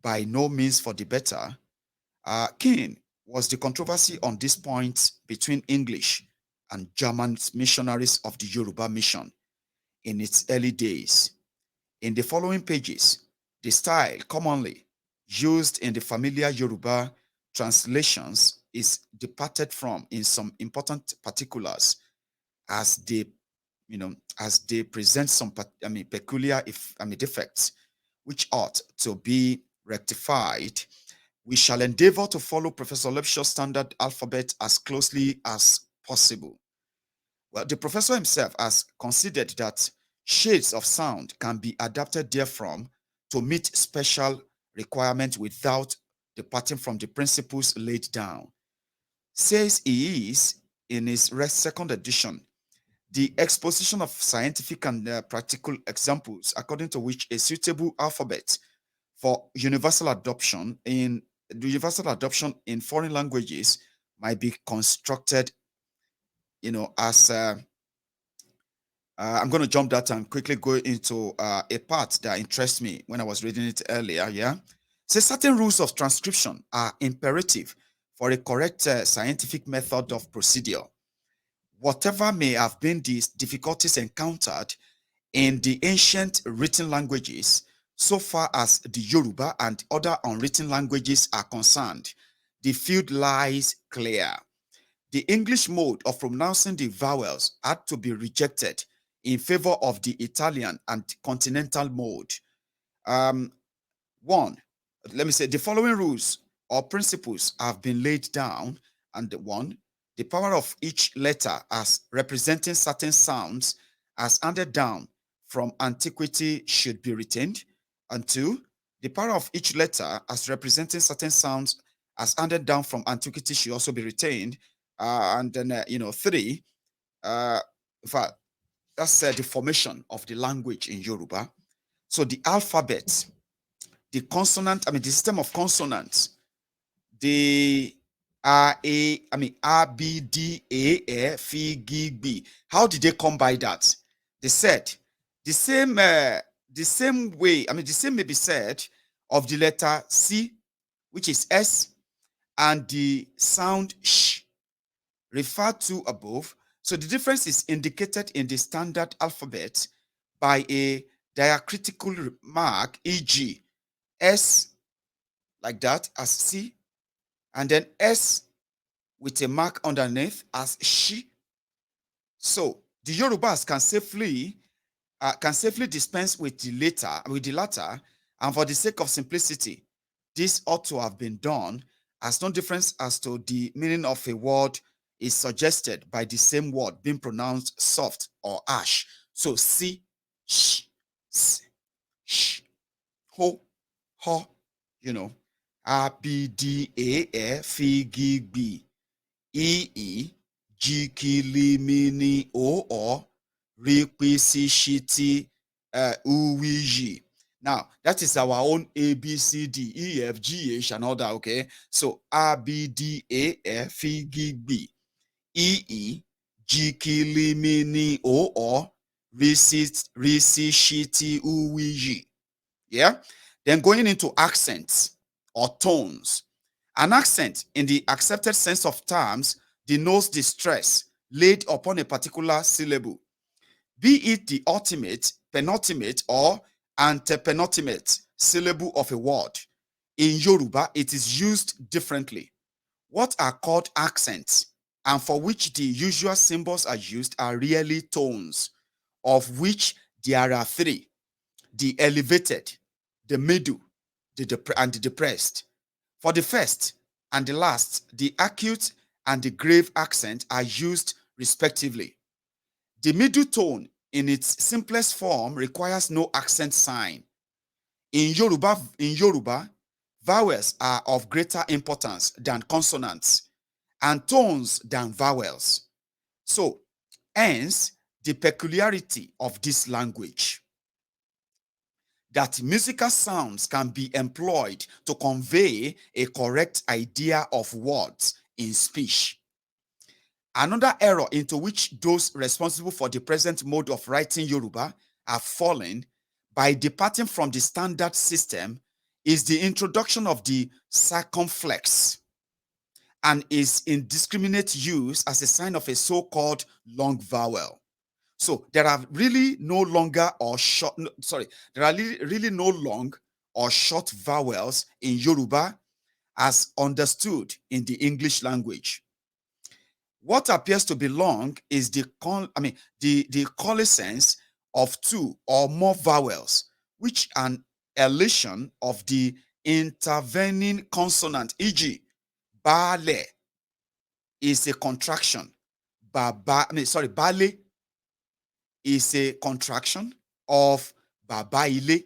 by no means for the better. Keen was the controversy on this point between English and German missionaries of the Yoruba mission in its early days. In the following pages, the style commonly used in the familiar Yoruba translations is departed from in some important particulars as they, as they present some, peculiar, defects which ought to be rectified. We shall endeavor to follow Professor Lepshaw's standard alphabet as closely as possible. Well, the professor himself has considered that shades of sound can be adapted therefrom to meet special requirements without departing from the principles laid down. Says he is, in his second edition, the exposition of scientific and practical examples according to which a suitable alphabet for universal adoption in foreign languages might be constructed, as I'm going to jump that and quickly go into a part that interests me when I was reading it earlier. Yeah. So certain rules of transcription are imperative for a correct scientific method of procedure. Whatever may have been these difficulties encountered in the ancient written languages, so far as the Yoruba and other unwritten languages are concerned, the field lies clear. The English mode of pronouncing the vowels had to be rejected in favor of the Italian and continental mode. Um, one, let me say the following rules or principles have been laid down. And one, the power of each letter as representing certain sounds as handed down from antiquity should be retained. And two, the power of each letter as representing certain sounds as handed down from antiquity should also be retained. And then, three, uh, in fact, that's the formation of the language in Yoruba. So the alphabet, the consonant, the system of consonants, the R, B, D, A, F, G, B. How did they come by that? They said the same way, the same may be said of the letter C, which is S, and the sound sh referred to above. So the difference is indicated in the standard alphabet by a diacritical mark, e.g., S like that as C, and then S with a mark underneath as she. So the Yorubas can safely dispense with the latter, and for the sake of simplicity, this ought to have been done, as no difference as to the meaning of a word is suggested by the same word being pronounced soft or ash. So si, sh, s, sh, ho, ho, A, B, D, A, F, G, B, E, E, G, K, L, M, N, O, O, R, P, C, Sh, T, U, V, G. Now, that is our own A, B, C, D, E, F, G, H, and all that, okay? So, A, B, D, A, F, G, B, E, E, G, K, L, M, N, O, O, R, C, Sh, T, U, V, G. Yeah? Then going into accents or tones. An accent, in the accepted sense of terms, denotes the stress laid upon a particular syllable, be it the ultimate, penultimate, or antepenultimate syllable of a word. In Yoruba, it is used differently. What are called accents, and for which the usual symbols are used, are really tones, of which there are three: the elevated, the middle, and the depressed. For the first and the last, the acute and the grave accent are used respectively. The middle tone, in its simplest form, requires no accent sign. In Yoruba, vowels are of greater importance than consonants, and tones than vowels. So, hence the peculiarity of this language, that musical sounds can be employed to convey a correct idea of words in speech. Another error into which those responsible for the present mode of writing Yoruba have fallen by departing from the standard system is the introduction of the circumflex and is indiscriminate use as a sign of a so-called long vowel. So there are really no longer or short, there are really no long or short vowels in Yoruba as understood in the English language. What appears to be long is the coalescence of two or more vowels, which an elation of the intervening consonant, e.g., baale is a contraction. Bale is a contraction of babaile,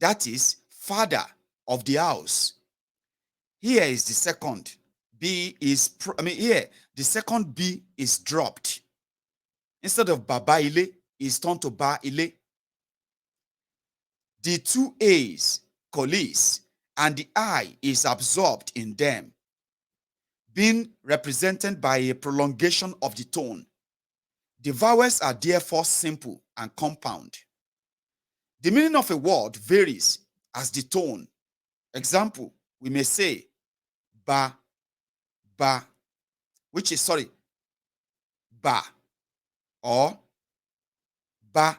that is father of the house. Here is the second B is, here the second B is dropped. Instead of babaile, is turned to baile. The two A's coalesce and the I is absorbed in them, being represented by a prolongation of the tone. The vowels are therefore simple and compound. The meaning of a word varies as the tone. Example, we may say ba, ba, which is, ba, or ba,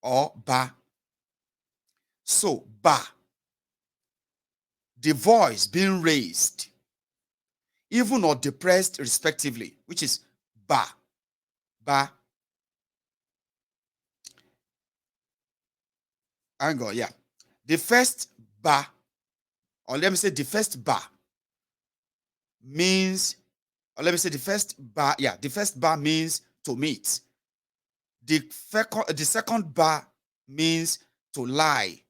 or ba. So, ba, the voice being raised, even or depressed respectively, which is ba, ba. Hang on, yeah. The first ba, or let me say the first ba means, or let me say the first ba, yeah, the first ba means to meet. The second ba means to lie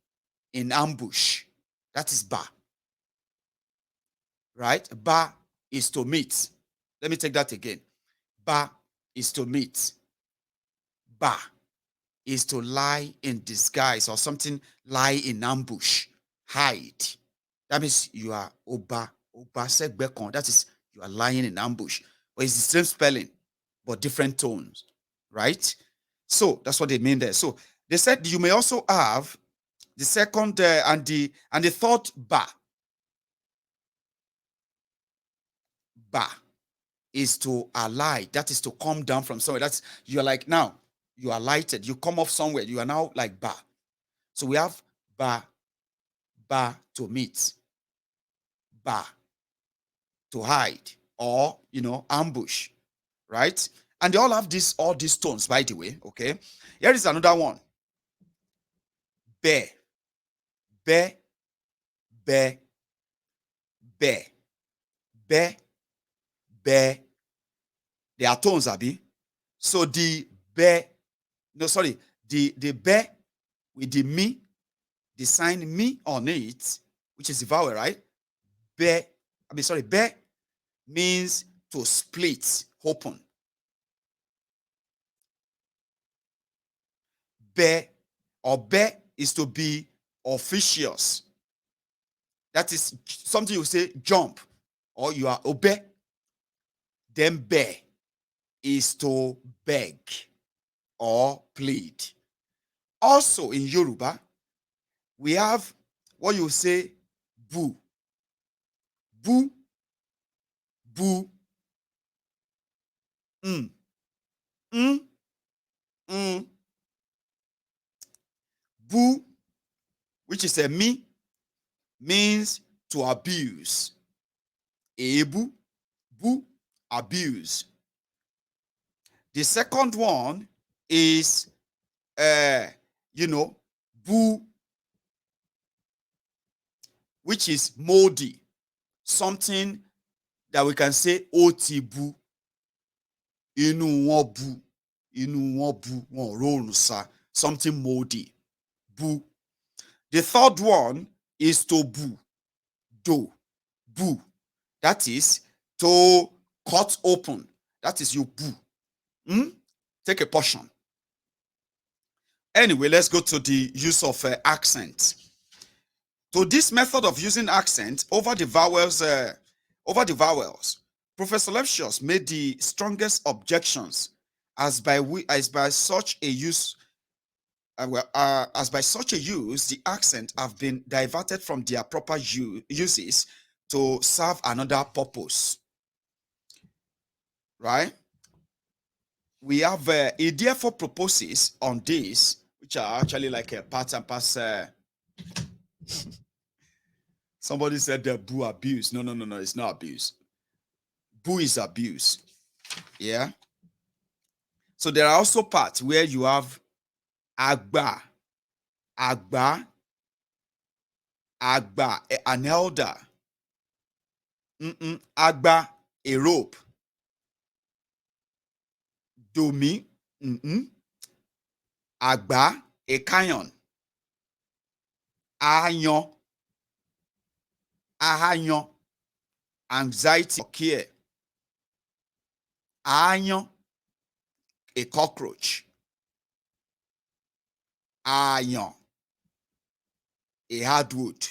in ambush. That is ba. Right? Ba is to meet. Let me take that again. Ba is to meet. Ba is to lie in disguise or something, lie in ambush, hide. That means you are oba segbekon. That is, you are lying in ambush. But it's the same spelling, but different tones, right? So that's what they mean there. So they said you may also have the second and the third ba. Ba is to alight. That is to come down from somewhere. That's, you are like, now you are lighted. You come off somewhere. You are now like ba. So we have ba, ba to meet, ba to hide, or ambush, right? And they all have all these tones, by the way. Okay, here is another one. Be, be, be, be, be, be. They are tones, Abi. So the be, the be with the me, the sign me on it, which is the vowel, right? Be, be means to split, open. Be or be is to be officious. That is something you say jump, or you are obey. Then be is to beg or plead. Also in Yoruba, we have what you say boo, boo, boo, mm, mm, mm, boo, which is a me, means to abuse. Ebu, boo, abuse. The second one is, boo, which is moldy. Something that we can say, oti boo, inu won boo, inu won boo, won roll sa, something moldy. Boo. The third one is to boo, do, boo. That is to cut open. That is you boo. Take a portion. Anyway, let's go to the use of accent. To this method of using accent over the vowels, Professor Lepsius made the strongest objections as by such a use As by such a use, the accent have been diverted from their proper uses to serve another purpose, right? We have it therefore proposes on this, which are actually like a part and parcel. Somebody said the boo abuse. No, it's not abuse. Boo is abuse. Yeah. So there are also parts where you have agba, agba, agba, an elder, agba, a rope, domi, agba, a canyon, ahanyon, ahanyon, anxiety or care, ahanyon, a cockroach, ayan, a hardwood,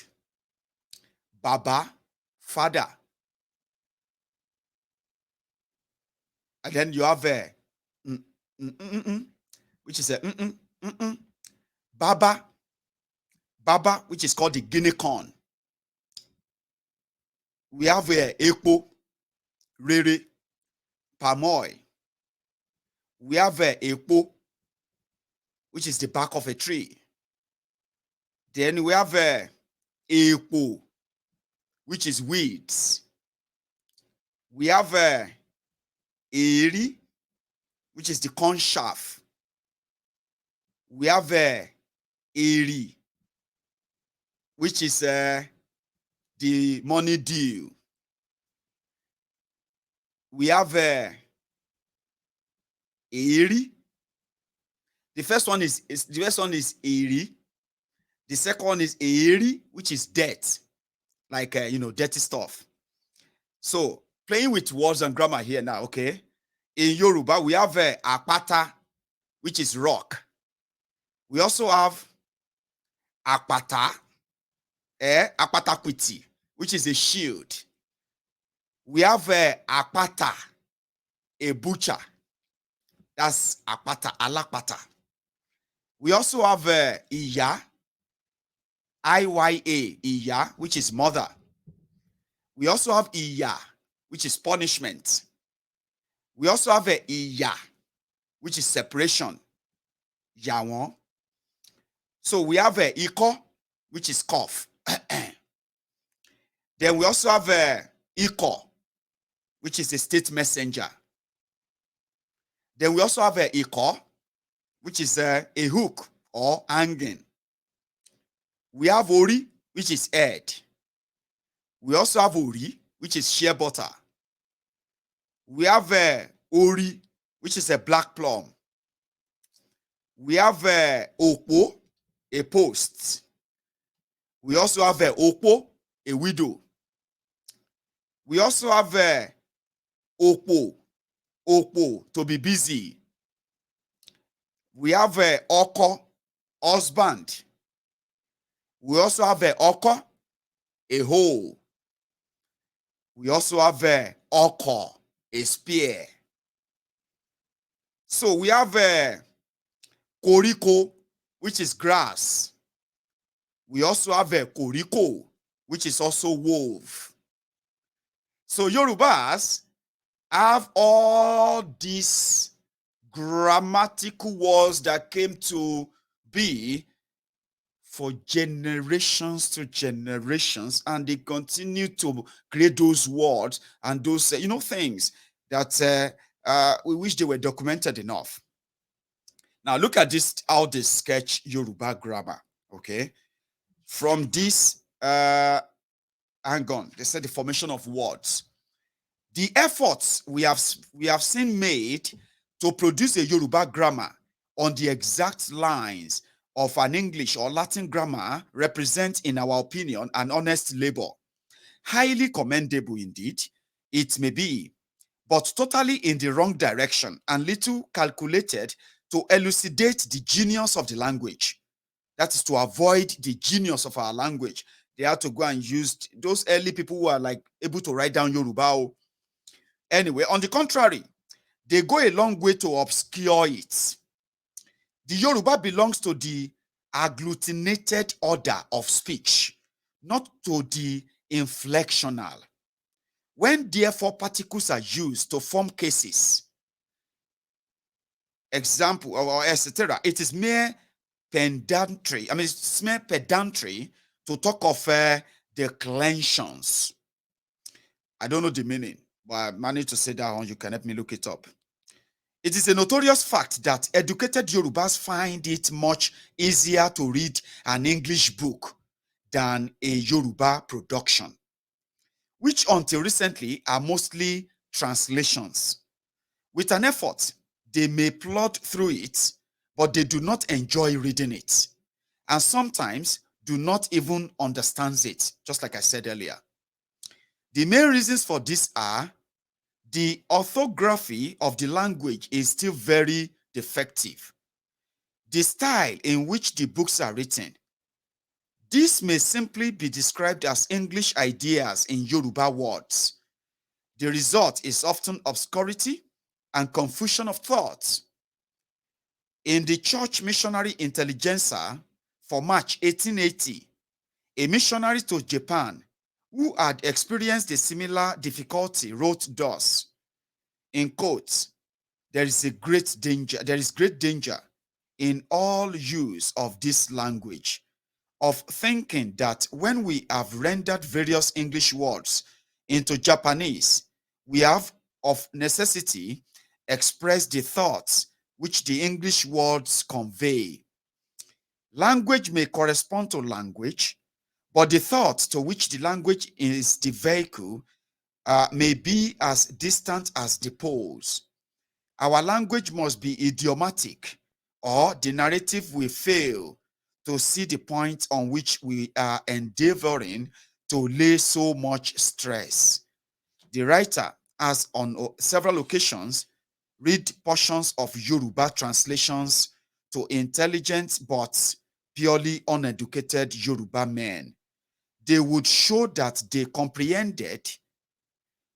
baba, father. And then you have a which is a baba, which is called the guinea corn. We have a epo, rere, palm oil. We have a epo, which is the bark of a tree. Then we have a epo, which is weeds. We have a eri, which is the corn chaff. We have a eri, which is the money dew. We have a eri. The first one is eri. The second one is eri, which is dirt, like dirty stuff. So playing with words and grammar here now, okay? In Yoruba, we have apata, which is rock. We also have apata, apatakwiti, which is a shield. We have apata, a butcher. That's apata, alapata. We also have iya, iya, iya, which is mother. We also have iya, which is punishment. We also have iya, which is separation. Yawon. So we have iko, which is cough. Then we also have iko, which is a state messenger. Then we also have iko, which is a hook or hanging. We have ori, which is head. We also have ori, which is shea butter. We have ori, which is a black plum. We have opo, a post. We also have opo, a widow. We also have opo, to be busy. We have oko, husband. We also have oko, a hole. We also have oko, a spear. So we have koriko, which is grass. We also have koriko, which is also wove. So Yorubas have all these grammatical words that came to be for generations to generations, and they continue to create those words and those things that we wish they were documented enough. Now look at this, how they sketch Yoruba grammar. Okay, from this hang on, they said the formation of words. The efforts we have seen made to produce a Yoruba grammar on the exact lines of an English or Latin grammar represent, in our opinion, an honest labor. Highly commendable indeed, it may be, but totally in the wrong direction and little calculated to elucidate the genius of the language. That is, to avoid the genius of our language. They had to go and use those early people who are like able to write down Yoruba. Anyway, on the contrary, they go a long way to obscure it. The Yoruba belongs to the agglutinated order of speech, not to the inflectional. When therefore particles are used to form cases, example, or etc., it is mere pedantry. I mean, it's mere pedantry to talk of declensions. I don't know the meaning, but I managed to say that one. You can help me look it up. It is a notorious fact that educated Yorubas find it much easier to read an English book than a Yoruba production, which until recently are mostly translations. With an effort, they may plod through it, but they do not enjoy reading it, and sometimes do not even understand it, just like I said earlier. The main reasons for this are the orthography of the language is still very defective. The style in which the books are written. This may simply be described as English ideas in Yoruba words. The result is often obscurity and confusion of thought. In the Church Missionary Intelligencer for March 1880, a missionary to Japan who had experienced a similar difficulty wrote thus, in quotes, there is great danger in all use of this language, of thinking that when we have rendered various English words into Japanese, we have of necessity expressed the thoughts which the English words convey. Language may correspond to language, but the thought to which the language is the vehicle may be as distant as the poles. Our language must be idiomatic, or the narrative will fail to see the point on which we are endeavoring to lay so much stress. The writer has on several occasions read portions of Yoruba translations to intelligent but purely uneducated Yoruba men. They would show that they comprehended,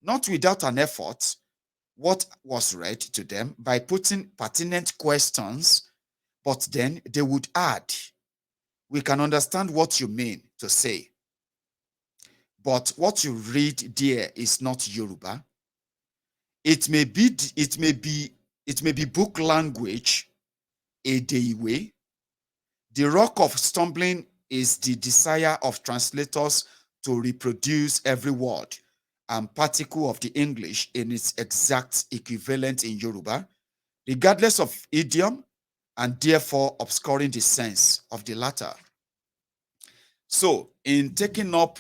not without an effort, what was read to them by putting pertinent questions, but then they would add, we can understand what you mean to say, but what you read there is not Yoruba. It may be book language, a way. The rock of stumbling is the desire of translators to reproduce every word and particle of the English in its exact equivalent in Yoruba, regardless of idiom, and therefore obscuring the sense of the latter. So, in taking up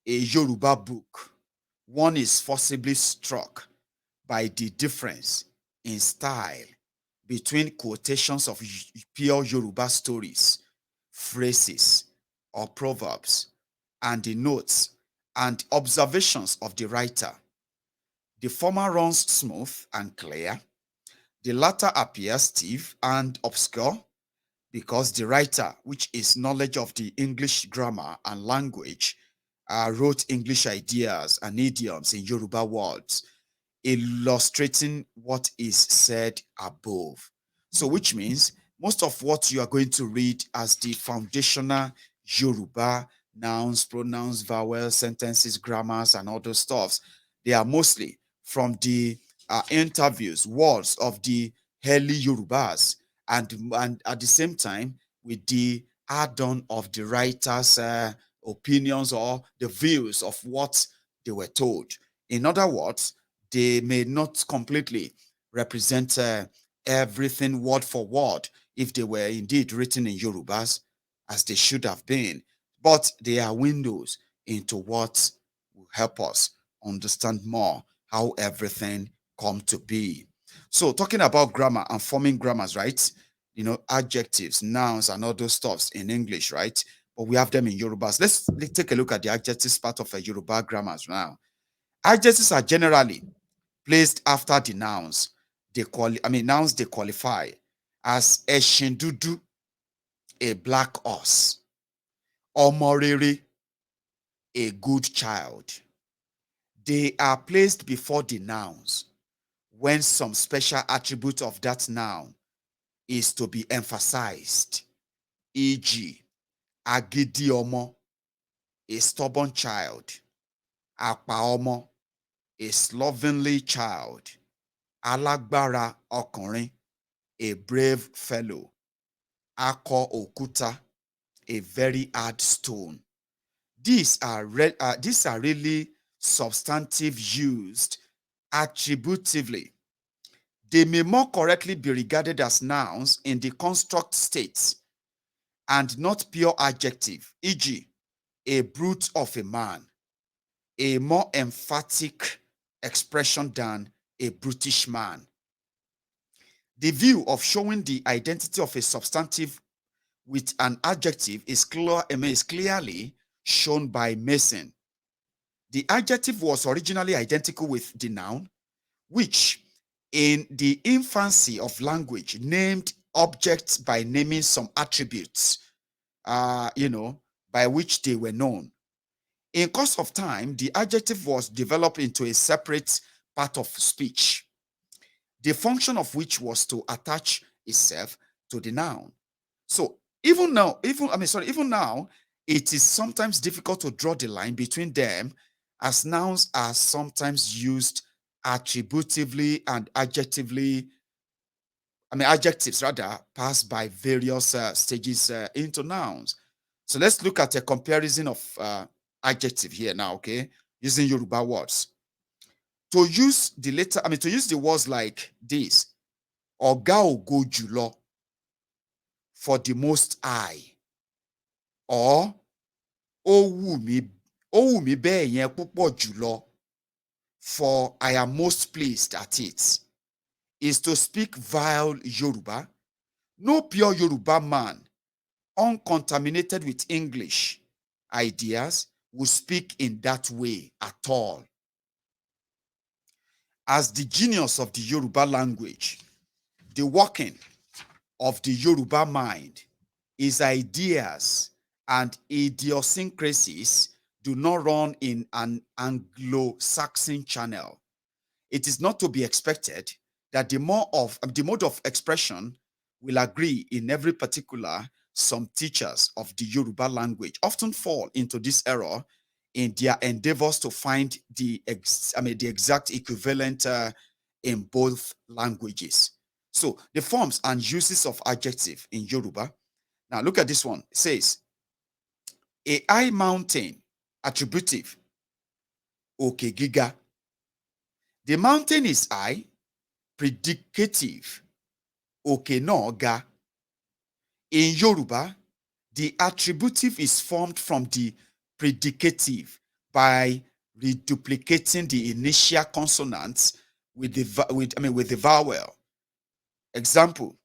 a Yoruba book, one is forcibly struck by the difference in style between quotations of pure Yoruba stories, phrases, or proverbs, and the notes and observations of the writer. The former runs smooth and clear. The latter appears stiff and obscure because the writer, which is knowledge of the English grammar and language, wrote English ideas and idioms in Yoruba words, illustrating what is said above. So, which means most of what you are going to read as the foundational Yoruba nouns, pronouns, vowels, sentences, grammars, and all those stuffs, they are mostly from the interviews, words of the early Yorubas, and at the same time with the add-on of the writer's opinions or the views of what they were told. In other words, they may not completely represent everything word for word if they were indeed written in Yorubas as they should have been, but they are windows into what will help us understand more how everything come to be. So talking about grammar and forming grammars, right? You know, adjectives, nouns, and all those stuffs in English, right? But we have them in Yorubas. Let's take a look at the adjectives part of a Yoruba grammars now. Adjectives are generally placed after the nouns. Nouns they qualify as Eshindudu, a black horse, Omorere, a good child. They are placed before the nouns when some special attribute of that noun is to be emphasized. E.g., agidi ọmọ, a stubborn child. Apa ọmọ, a slovenly child. Alágbára ọkùnrin, a brave fellow. Akọ òkúta, a very hard stone. These are really substantive used attributively. They may more correctly be regarded as nouns in the construct state and not pure adjective, e.g., a brute of a man, a more emphatic expression than a brutish man. The view of showing the identity of a substantive with an adjective is clearly shown by Mason. The adjective was originally identical with the noun, which in the infancy of language named objects by naming some attributes, by which they were known. In course of time, the adjective was developed into a separate part of speech, the function of which was to attach itself to the noun. So even now, it is sometimes difficult to draw the line between them, as nouns are sometimes used attributively and adjectively. Adjectives rather pass by various stages into nouns. So let's look at a comparison of adjective here now, okay? Using Yoruba words. To use the words like this, Ọ̀gá ògo jùlọ, for the most high, or ó wù mí bẹ́ẹ̀ yẹn púpọ̀ jùlọ, for I am most pleased at it, is to speak vile Yoruba. No pure Yoruba man, uncontaminated with English ideas, will speak in that way at all. As the genius of the Yoruba language, the working of the Yoruba mind, its ideas and idiosyncrasies do not run in an Anglo-Saxon channel. It is not to be expected that the mode of expression will agree in every particular. Some teachers of the Yoruba language often fall into this error in their endeavors to find the exact equivalent in both languages. So the forms and uses of adjective in Yoruba. Now look at this one. It says, a high mountain, attributive, òkè gíga. The mountain is high, predicative, òkè náà ga. In Yoruba, the attributive is formed from the predicative by reduplicating the initial consonants with the vowel. Example,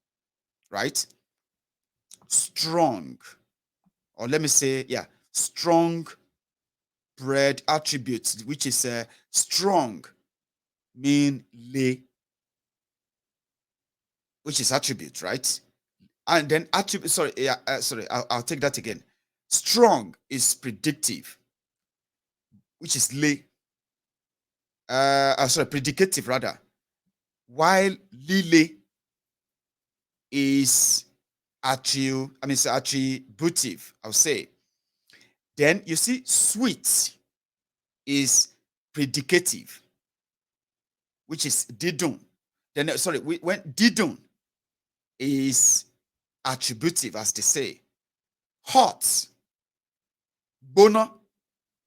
right? Strong, or let me say, strong bread attributes, which is strong, mean le, which is attribute, right? And then attribute, I'll take that again. Strong is predictive, which is le. Predicative rather. While lile is attributive, I'll say. Then you see, sweet is predicative, which is didun. Then when didun is attributive, as they say. Hot, bono,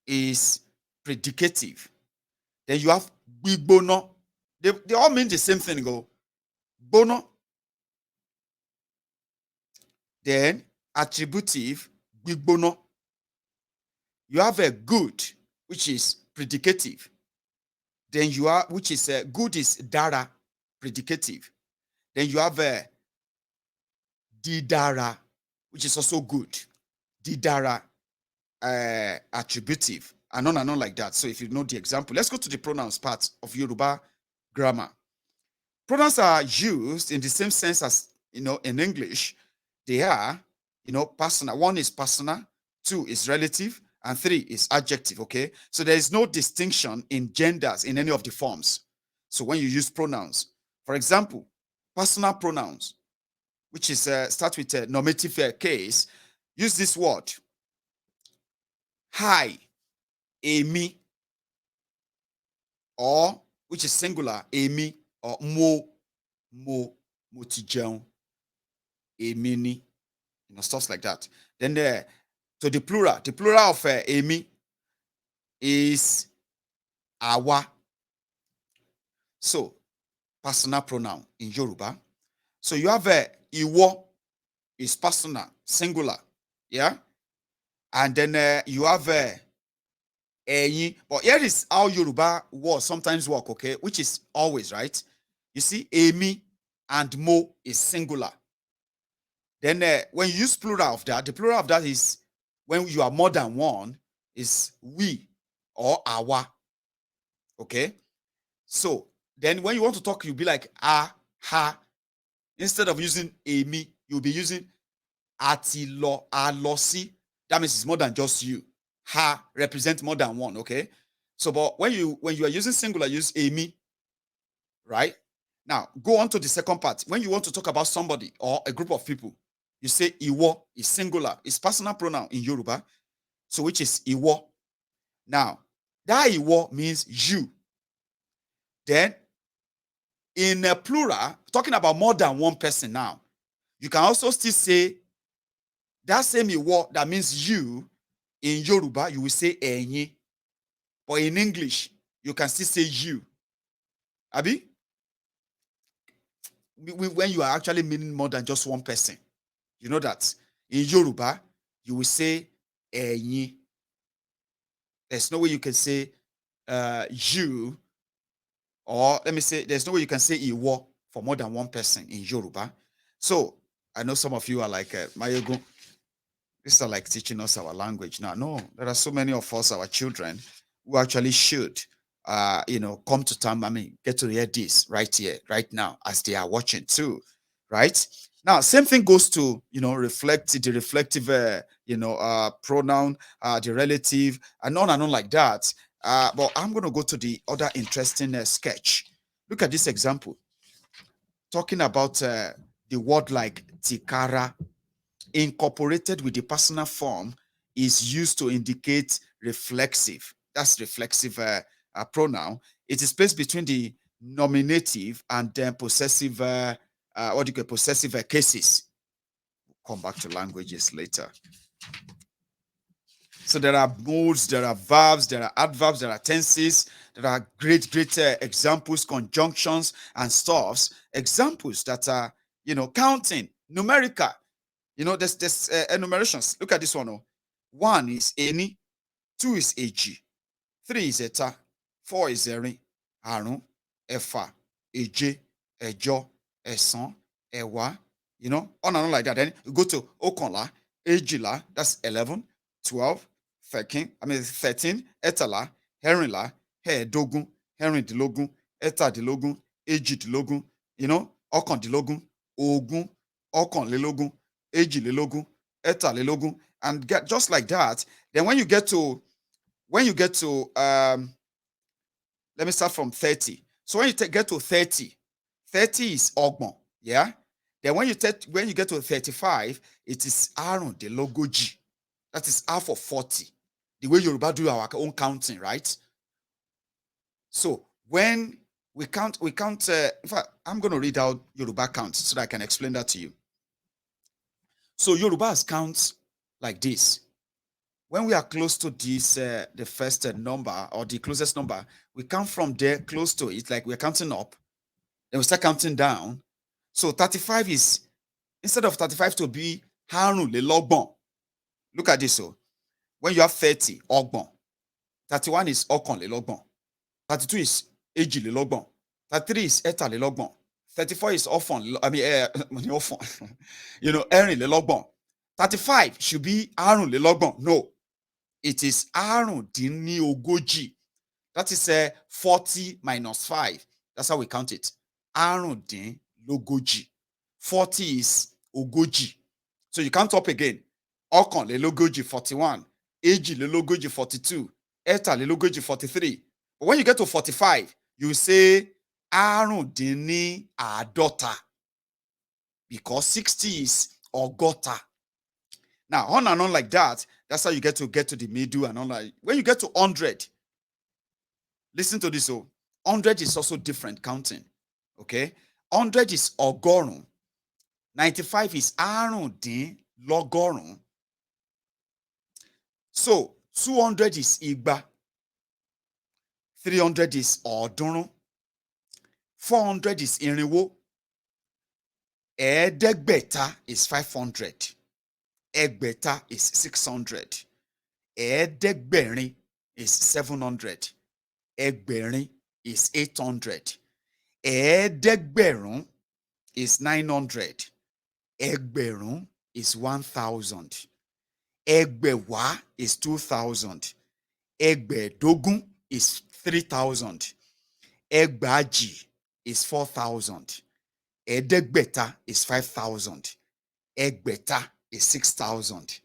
is predicative. Then you have bibono. They all mean the same thing. Go bono. Then attributive, bibono. You have a good, which is predicative. Then you have, which is good is dara, predicative. Then you have a didara, which is also good. Didara, attributive, and on like that. So if you know the example, let's go to the pronouns part of Yoruba grammar. Pronouns are used in the same sense as, in English. They are, personal. One is personal, two is relative, and three is adjective, okay? So there is no distinction in genders in any of the forms. So when you use pronouns, for example, personal pronouns, which is start with a normative case, use this word. Hi, Amy, or which is singular, Amy, or mo ti jẹun, Amy ni, stuff like that. Then to the plural of Amy is àwa. So personal pronoun in Yoruba. So you have ìwọ is personal, singular, yeah, and then you have ẹ̀yin. But here is how Yoruba words sometimes work, okay, which is always right. You see, èmi and mo is singular. Then when you use plural of that, the plural of that is when you are more than one, is we or àwa. Okay. So then when you want to talk, you'll be like a, ha. Instead of using èmi, you'll be using àti lọ, a lọ sí. That means it's more than just you. Ha represents more than one, okay? So, but when you are using singular, use èmi, right? Now, go on to the second part. When you want to talk about somebody or a group of people, you say ìwọ is singular. It's personal pronoun in Yoruba, so which is ìwọ. Now, that ìwọ means you. Then, in a plural, talking about more than one person now, you can also still say that same ìwọ that means you. In Yoruba, you will say ẹ̀yin. But in English, you can still say you. Abi? When you are actually meaning more than just one person. You know that. In Yoruba, you will say ẹ̀yin. There's no way you can say you, or let me say, there's no way you can say ìwọ for more than one person in Yoruba. So, I know some of you are like, Mayogun, these are like teaching us our language. Now, no, there are so many of us, our children, who actually should, come to term. I mean, get to hear this right here, right now, as they are watching too, right? Now, same thing goes to, reflect the reflective, pronoun, the relative, and on like that. But I'm going to go to the other interesting sketch. Look at this example. Talking about the word like tikara, incorporated with the personal form, is used to indicate reflexive. That's reflexive pronoun. It is placed between the nominative and then possessive, possessive cases. We'll come back to languages later. So there are modes, there are verbs, there are adverbs, there are tenses, there are great examples, conjunctions, and stuffs. Examples that are, counting, numerical. There's enumerations. Look at this one. 1 is eni, 2 is èjì, 3 is ẹ̀ta, 4 is ẹ̀rin, àrún, ẹ̀fà, èje, ẹ̀jọ, ẹ̀sán, ẹ̀wá, on and on like that. Then you go to ọ̀kànlá, èjìlá, that's 11, 12, 13, ẹ̀tàlá, ẹ̀rìnlá, ẹ̀ẹ́dógún, ẹ̀rìndínlógún, ẹ̀tàdínlógún, èjìdínlógún, ọ̀kàndínlógún, ogún, ọ̀kànlélógún, èjìlélógún, ẹ̀tàlélógún, and just like that. Then when you get to let me start from 30. So when you get to 30 is ọgbọ̀n, yeah. Then when you get to 35, it is àrùndínlógójì. That is half of 40. The way Yoruba do our own counting, right? So when we count. In fact, I'm going to read out Yoruba counts so that I can explain that to you. So Yoruba counts like this. When we are close to this, the first number or the closest number, we count from there close to it, like we're counting up. Then we start counting down. So 35 is, instead of 35 to be àrùnlélọ́gbọ̀n. Look at this. So when you have 30, ọgbọ̀n. 31 is ọ̀kànlélọ́gbọ̀n. 32 is èjìlélọ́gbọ̀n. 33 is ẹ̀tàlélọ́gbọ̀n. 34 is ẹ̀rìnlélọ́gbọ̀n. 35 should be àrùnlélọ́gbọ̀n. No, it is àrùndínlógójì. That is 40 minus 5. That's how we count it. Àrùndínlógójì. 40 is ogójì. So you count up again. Ọ̀kànlélógójì, 41. Èjìlélógójì, 42. Ẹ̀tàlélógójì, 43. But when you get to 45, you say àrùndínláàádọ́ta, because 60 is ogota. Now, on and on like that, that's how you get to the middle and on like. When you get to 100, listen to this. So 100 is also different counting. Okay? 100 is ogorun. 95 is arundin logorun. So 200 is igba. 300 is ọ̀ọ́dúnrún. 400 is irinwó. Ẹ̀ẹ́dẹ́gbẹ̀ta is 500. Ẹgbẹ̀ta is 600. Ẹ̀ẹ́dẹ́gbẹ̀rin is 700. Ẹgbẹ̀rin is 800. Ẹ̀ẹ́dẹ́gbẹ̀rún is 900. Ẹgbẹ̀rún is 1,000. Ẹgbẹ̀wá is 2,000. Ẹgbẹ̀dógún is 3,000. Ẹgbàájì is 4,000. Ẹ̀ẹ́dẹ́gbẹ̀ta is 5,000. Ẹgbẹ̀ta is 6,000.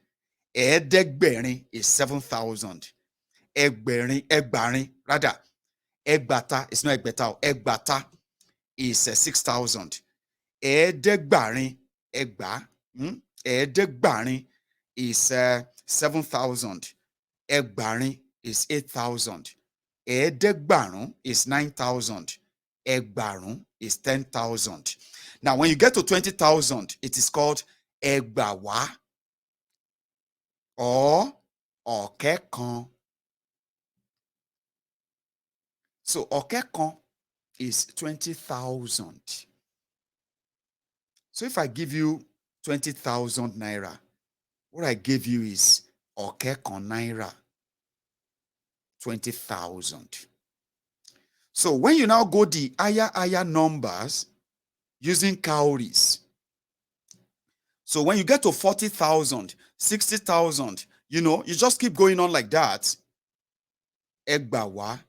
Ẹ̀ẹ́dẹ́gbẹ̀rin is 7,000. Ẹgbàárin, rather, ẹgbàta is not ẹgbẹ̀ta. Ẹgbàta is 6,000. Ẹ̀ẹ́dẹ́gbàárin, ẹ̀ẹ́dẹ́gbàárin is 7,000. Ẹgbàárin is 8,000. Ẹ̀ẹ́dẹ́gbàrún is 9,000. Ẹgbàrún is 10,000. Now, when you get to 20,000, it is called ẹgbàwá or ọ̀kẹ́kan. So, ọ̀kẹ́kan is 20,000. So, if I give you 20,000 naira, what I gave you is ọ̀kẹ́kan naira. 20,000. So when you now go the higher numbers using cowries, so when you get to 40,000, 60,000, you just keep going on like that. Ẹgbàwá.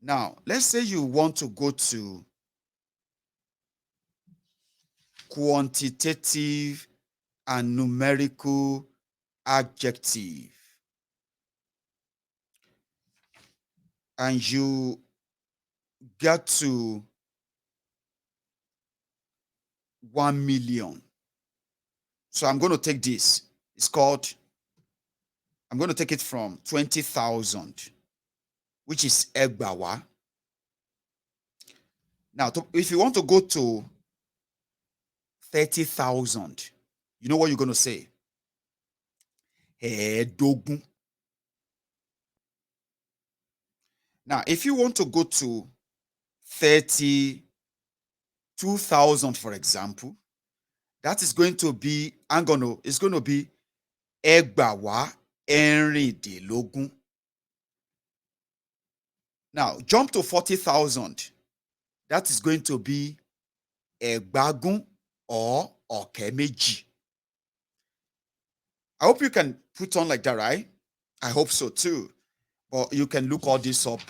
Now, let's say you want to go to quantitative and numerical adjective. And you get to 1 million. So I'm going to take this. I'm going to take it from 20,000, which is ẹgbàwá. Now, if you want to go to 30,000, you know what you're going to say? Ẹ̀ẹ́dógún. Now, if you want to go to 32,000, for example, that is going to be, it's going to be ẹgbàwá ẹ̀rìndínlógún. Now, jump to 40,000. That is going to be ẹgbàgún or ọ̀kẹ́-méjì. I hope you can put on like that, right? I hope so too. But you can look all this up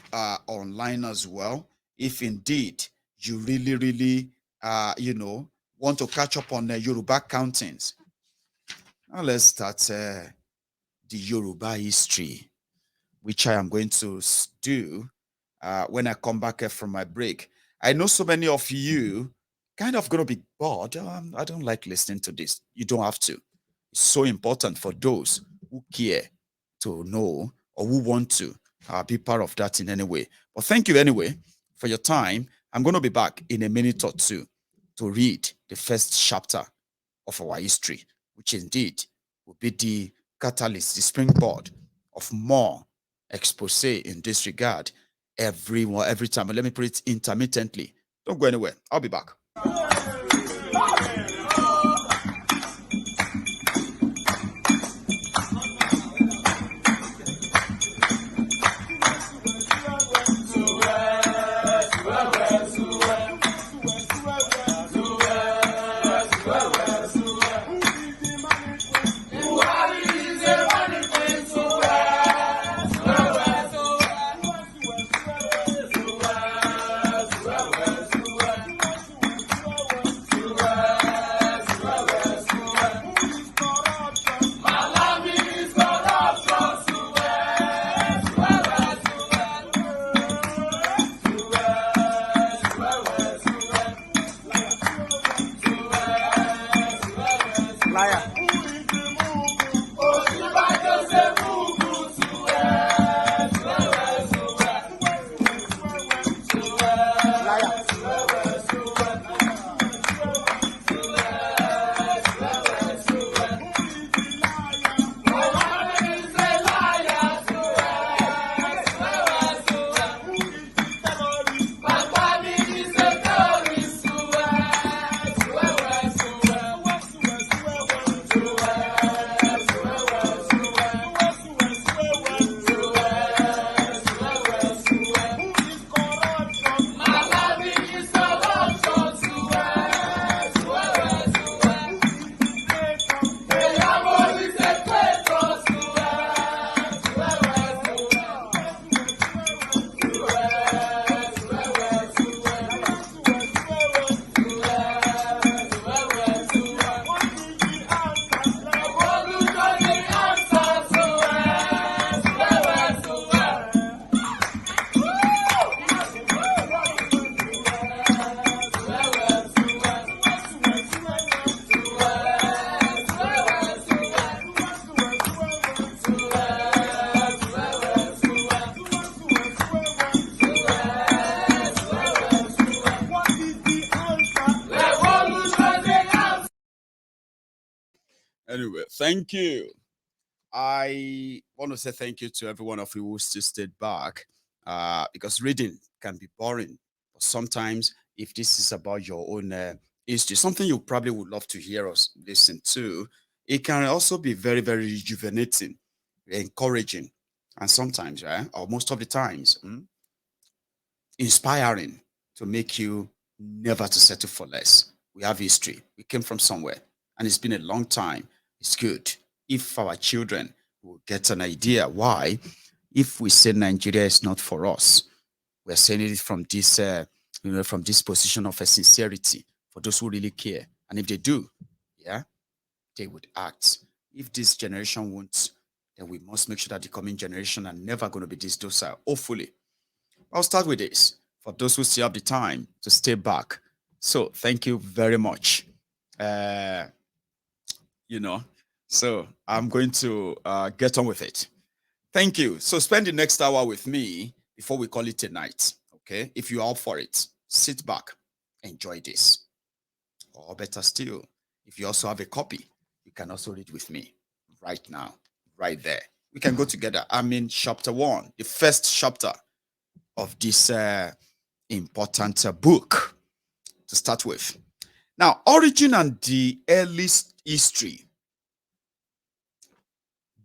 online as well, if indeed you really, want to catch up on the Yoruba countings. Now let's start the Yoruba history, which I am going to do when I come back from my break. I know so many of you kind of going to be bored. I don't like listening to this. You don't have to. It's so important for those who care to know or who want to be part of that in any way. But thank you anyway for your time. I'm going to be back in a minute or two to read the first chapter of our history, which indeed will be the catalyst, the springboard of more expose in this regard every time. But let me put it intermittently. Don't go anywhere. I'll be back. Thank you. I want to say thank you to every one of you who still stayed back because reading can be boring. But sometimes, if this is about your own history, something you probably would love to hear us listen to, it can also be very, very rejuvenating, encouraging, and sometimes, right, or most of the times, inspiring to make you never to settle for less. We have history. We came from somewhere, and it's been a long time. It's good if our children will get an idea why, if we say Nigeria is not for us, we're saying it from this, from this position of a sincerity for those who really care. And if they do, yeah, they would act. If this generation won't, then we must make sure that the coming generation are never going to be this docile. Hopefully, I'll start with this for those who still have the time to stay back. So thank you very much. Uh, you know, so I'm going to get on with it. Thank you. So spend the next hour with me before we call it a night. Okay. If you're up for it, sit back, enjoy this. Or better still, if you also have a copy, you can also read with me right now, right there. We can go together. I'm in chapter 1, the first chapter of this important book to start with. Now, origin and the earliest history.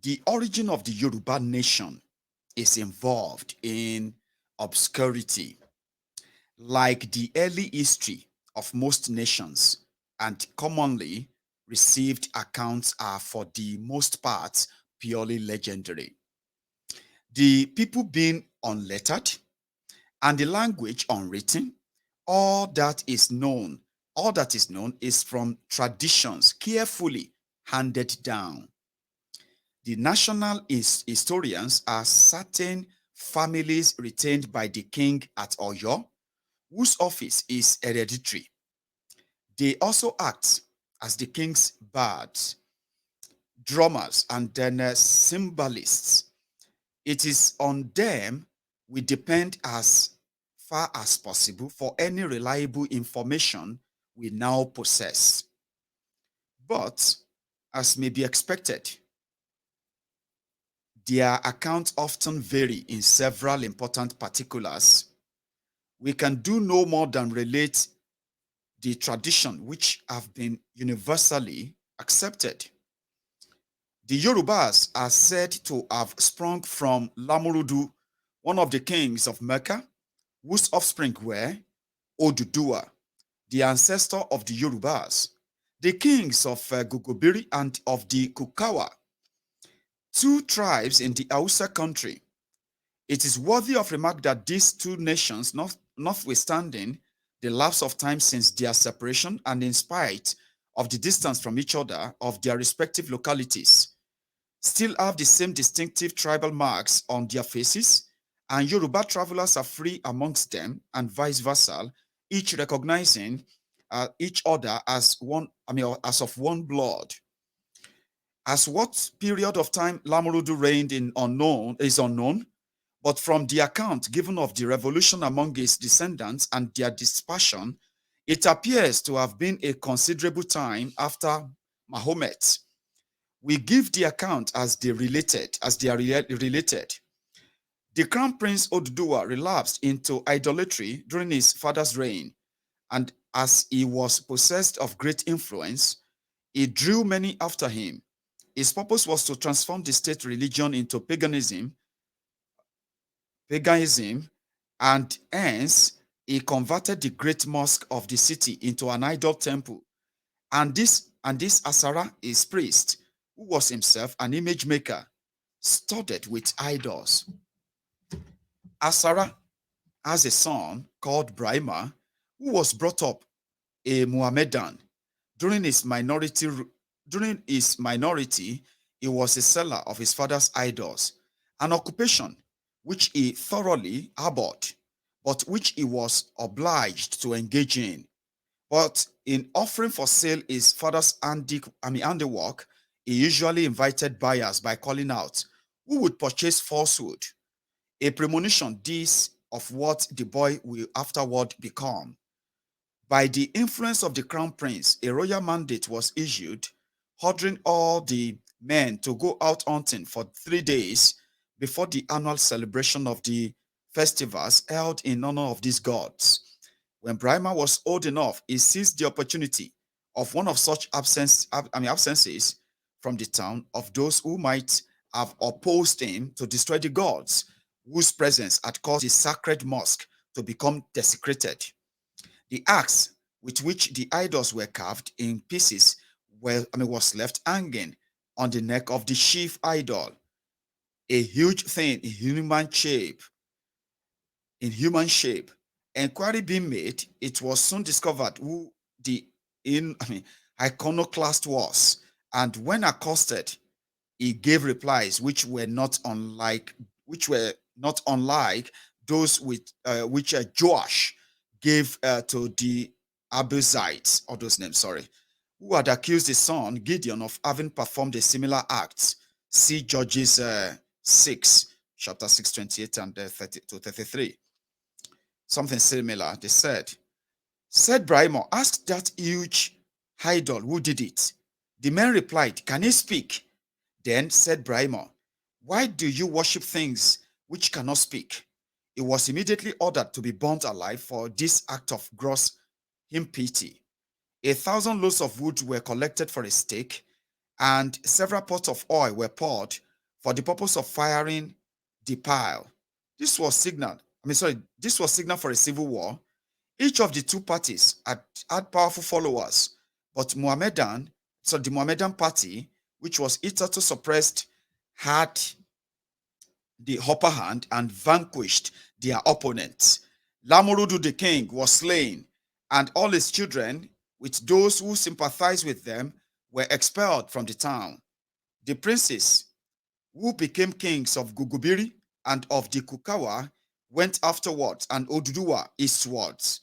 The origin of the Yoruba nation is involved in obscurity, like the early history of most nations, and commonly received accounts are for the most part purely legendary. The people being unlettered and the language unwritten, all that is known, all that is known is from traditions carefully handed down. The national historians are certain families retained by the king at Oyo, whose office is hereditary. They also act as the king's bards, drummers, and then symbolists. It is on them we depend as far as possible for any reliable information we now possess. But, as may be expected, their accounts often vary in several important particulars. We can do no more than relate the tradition which have been universally accepted. The Yorubas are said to have sprung from Lamurudu, one of the kings of Mecca, whose offspring were Odudua, the ancestor of the Yorubas, the kings of Gogobiri and of the Kukawa, two tribes in the Hausa country. It is worthy of remark that these two nations, notwithstanding the lapse of time since their separation and in spite of the distance from each other of their respective localities, still have the same distinctive tribal marks on their faces, and Yoruba travelers are free amongst them and vice versa, each recognizing each other as one, as of one blood. As what period of time Lamurudu reigned in unknown is unknown, but from the account given of the revolution among his descendants and their dispersion, it appears to have been a considerable time after Mahomet. We give the account as they are related. The crown prince Odudua relapsed into idolatry during his father's reign, and as he was possessed of great influence, he drew many after him. His purpose was to transform the state religion into paganism, and hence he converted the great mosque of the city into an idol temple. And this Asara, his priest, who was himself an image maker, studded with idols. Asara has a son called Brahma, who was brought up a Muhammadan. During his minority, he was a seller of his father's idols, an occupation which he thoroughly abhorred, but which he was obliged to engage in. But in offering for sale his father's handiwork, he usually invited buyers by calling out, who would purchase falsehood, a premonition this of what the boy will afterward become. By the influence of the crown prince, a royal mandate was issued ordering all the men to go out hunting for 3 days before the annual celebration of the festivals held in honor of these gods. When Brahma was old enough, he seized the opportunity of one of such absences from the town of those who might have opposed him to destroy the gods, whose presence had caused the sacred mosque to become desecrated. The axe with which the idols were carved in pieces was left hanging on the neck of the chief idol, a huge thing in human shape. Inquiry being made, it was soon discovered who the in I mean iconoclast was, and when accosted, he gave replies which were not unlike those which Joash gave to the Abuzites, or those names, sorry, who had accused his son Gideon of having performed a similar act. See Judges 6, chapter 6, 28 and 30 to 33. Something similar. They said Brahma, ask that huge idol who did it. The man replied, can he speak? Then said Brahma, why do you worship things which cannot speak? He was immediately ordered to be burnt alive for this act of gross impiety. 1,000 loads of wood were collected for a stake, and several pots of oil were poured for the purpose of firing the pile. This was signal for a civil war. Each of the two parties had powerful followers, but the Mohammedan party, which was hitherto suppressed, had the upper hand and vanquished their opponents. Lamorudu the king was slain, and all his children, with those who sympathized with them, were expelled from the town. The princes who became kings of Gugubiri and of the Kukawa went afterwards, and Odudua eastwards.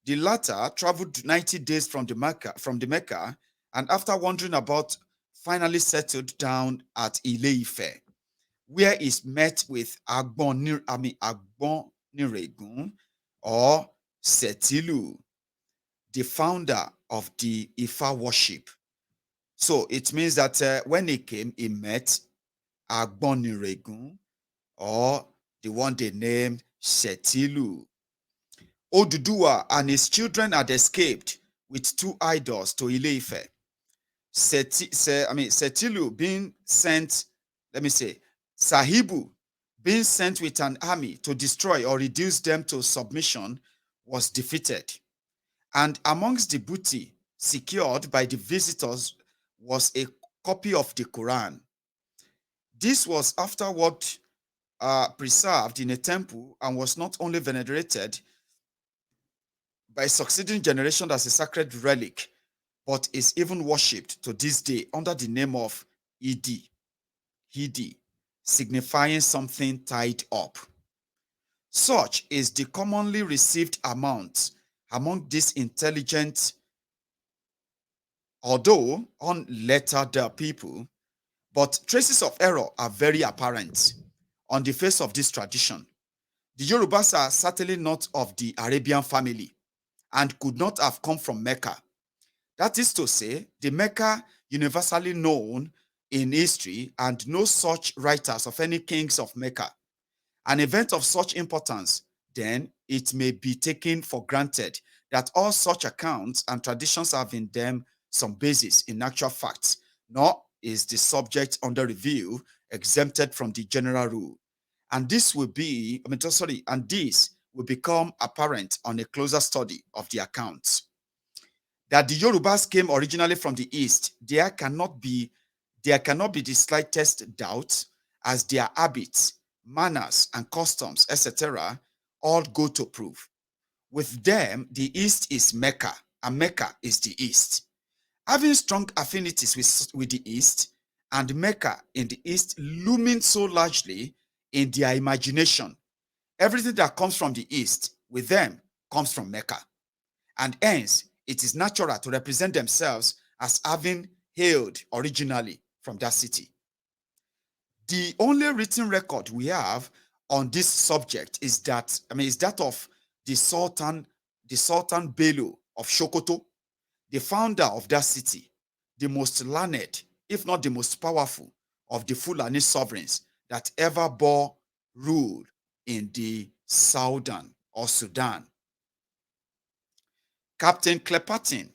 The latter traveled 90 days from the Mecca, and after wandering about, finally settled down at Ile-Ife, where he met with Agboniregun or Setilu, the founder of the Ifa worship. So it means that when he came, he met Agboniregun, or the one they named Setilu. Odudua and his children had escaped with two idols to Ile-Ife. Setilu being sent, Sahibu being sent with an army to destroy or reduce them to submission, was defeated. And amongst the booty secured by the visitors was a copy of the Quran. This was afterward preserved in a temple and was not only venerated by succeeding generations as a sacred relic, but is even worshipped to this day under the name of Hidi, signifying something tied up. Such is the commonly received amount among these intelligent, although unlettered people, but traces of error are very apparent on the face of this tradition. The Yorubas are certainly not of the Arabian family and could not have come from Mecca. That is to say, the Mecca universally known in history, and no such writers of any kings of Mecca. An event of such importance, then it may be taken for granted that all such accounts and traditions have in them some basis in actual facts, nor is the subject under review exempted from the general rule. And this will become apparent on a closer study of the accounts. That the Yorubas came originally from the East, there cannot be the slightest doubt, as their habits, manners, and customs, etc., all go to prove. With them, the East is Mecca, and Mecca is the East. Having strong affinities with the East, and Mecca in the East looming so largely in their imagination, everything that comes from the East with them comes from Mecca. And hence, it is natural to represent themselves as having hailed originally from that city. The only written record we have on this subject is that of the Sultan Bello of Sokoto, the founder of that city. the most learned, if not the most powerful, of the Fulani sovereigns that ever bore rule in the Southern or Sudan. Captain Klepatin,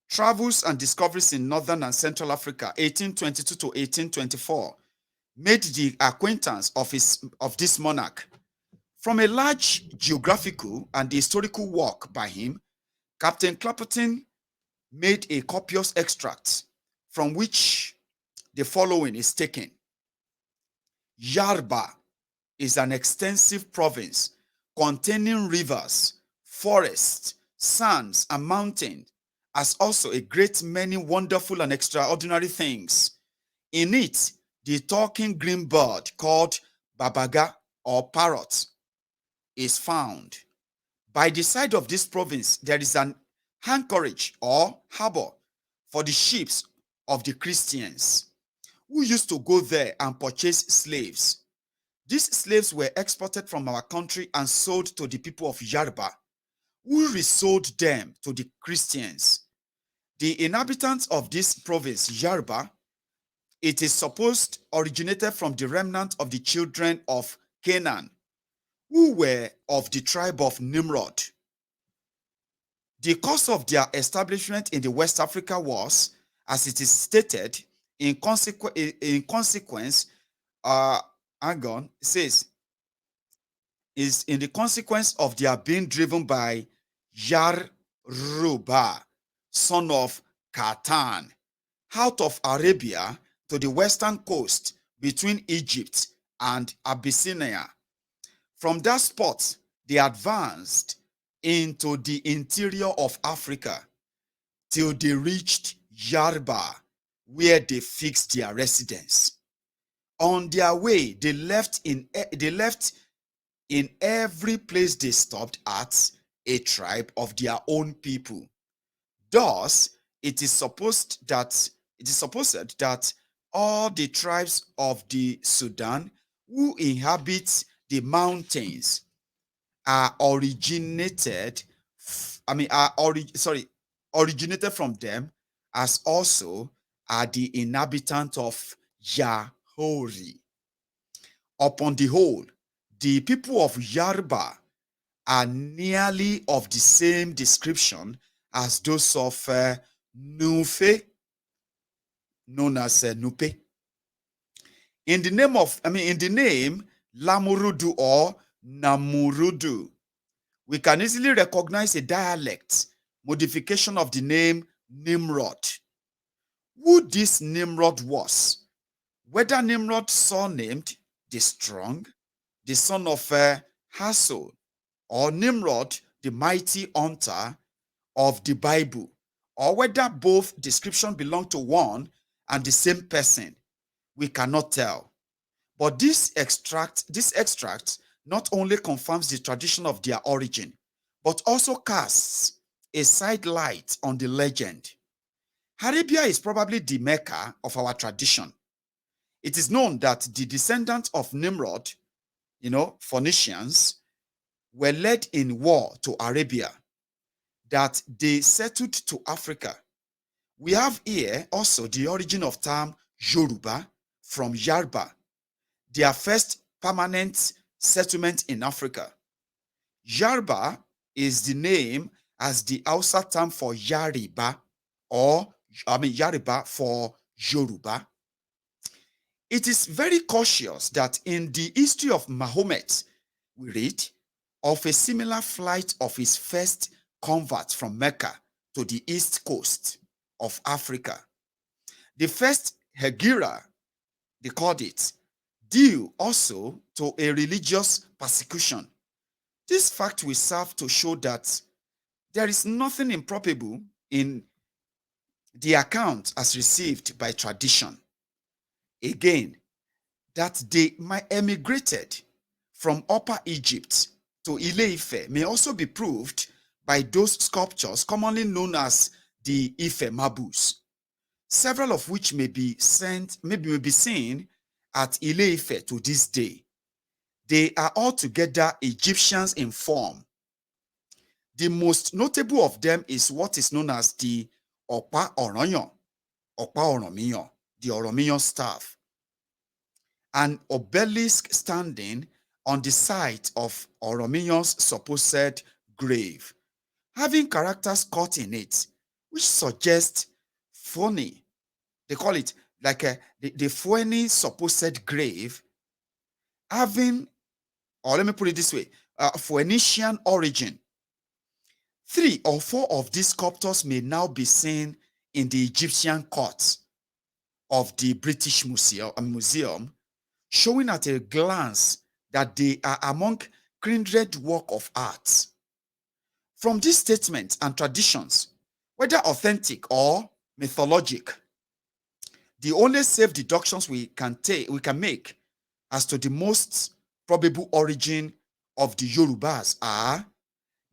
Travels and Discoveries in Northern and Central Africa, 1822 to 1824, made the acquaintance of this monarch. From a large geographical and historical work by him, Captain Clapperton made a copious extract from which the following is taken. Yarba is an extensive province containing rivers, forests, sands, and mountains, as also a great many wonderful and extraordinary things. In it, the talking green bird called babaga or parrot is found. By the side of this province, there is an anchorage or harbor for the ships of the Christians who used to go there and purchase slaves. These slaves were exported from our country and sold to the people of Yarba, who resold them to the Christians. The inhabitants of this province, Yarba, it is supposed originated from the remnant of the children of Canaan, who were of the tribe of Nimrod. The cause of their establishment in the West Africa was, as it is stated, in consequence, it says, is in the consequence of their being driven by Yaruba, son of Khatan, out of Arabia to the western coast between Egypt and Abyssinia. From that spot, they advanced into the interior of Africa till they reached Yarba, where they fixed their residence. On their way, they left in every place they stopped at a tribe of their own people. Thus, it is supposed that all the tribes of the Sudan who inhabit the mountains are originated from them, as also are the inhabitants of Yahori. Upon the whole, the people of Yarba are nearly of the same description as those of Nufe, known as Nupe. In the name Lamurudu or Namurudu, we can easily recognize a dialect modification of the name Nimrod. Who this Nimrod was, whether Nimrod surnamed the Strong, the son of Hassel, or Nimrod, the mighty hunter of the Bible, or whether both descriptions belong to one and the same person, we cannot tell. But this extract not only confirms the tradition of their origin, but also casts a side light on the legend. Arabia is probably the Mecca of our tradition. It is known that the descendants of Nimrod, Phoenicians, were led in war to Arabia, that they settled to Africa. We have here also the origin of term Yoruba from Yarba, their first permanent settlement in Africa. Yarba is the name as the Hausa term for Yariba, Yariba for Yoruba. It is very cautious that in the history of Mahomet, we read of a similar flight of his first converts from Mecca to the east coast of Africa. The first Hegira, they called it, due also to a religious persecution. This fact will serve to show that there is nothing improbable in the account as received by tradition. Again, that they emigrated from Upper Egypt to Ile-Ife may also be proved by those sculptures commonly known as the Ife Mabus, several of which may be seen at Ile-Ife to this day. They are altogether Egyptians in form. The most notable of them is what is known as the Opa Oronyo, Ọ̀pá Ọ̀rànmíyàn, the Ọ̀rànmíyàn staff, an obelisk standing on the site of Ọ̀rànmíyàn's supposed grave, having characters cut in it, which suggest phony. They call it like the phony supposed grave, having, or let me put it this way, Phoenician origin. 3 or 4 of these sculptures may now be seen in the Egyptian court of the British Museum, showing at a glance that they are among kindred work of art. From these statements and traditions, whether authentic or mythologic, the only safe deductions we can make as to the most probable origin of the Yorubas are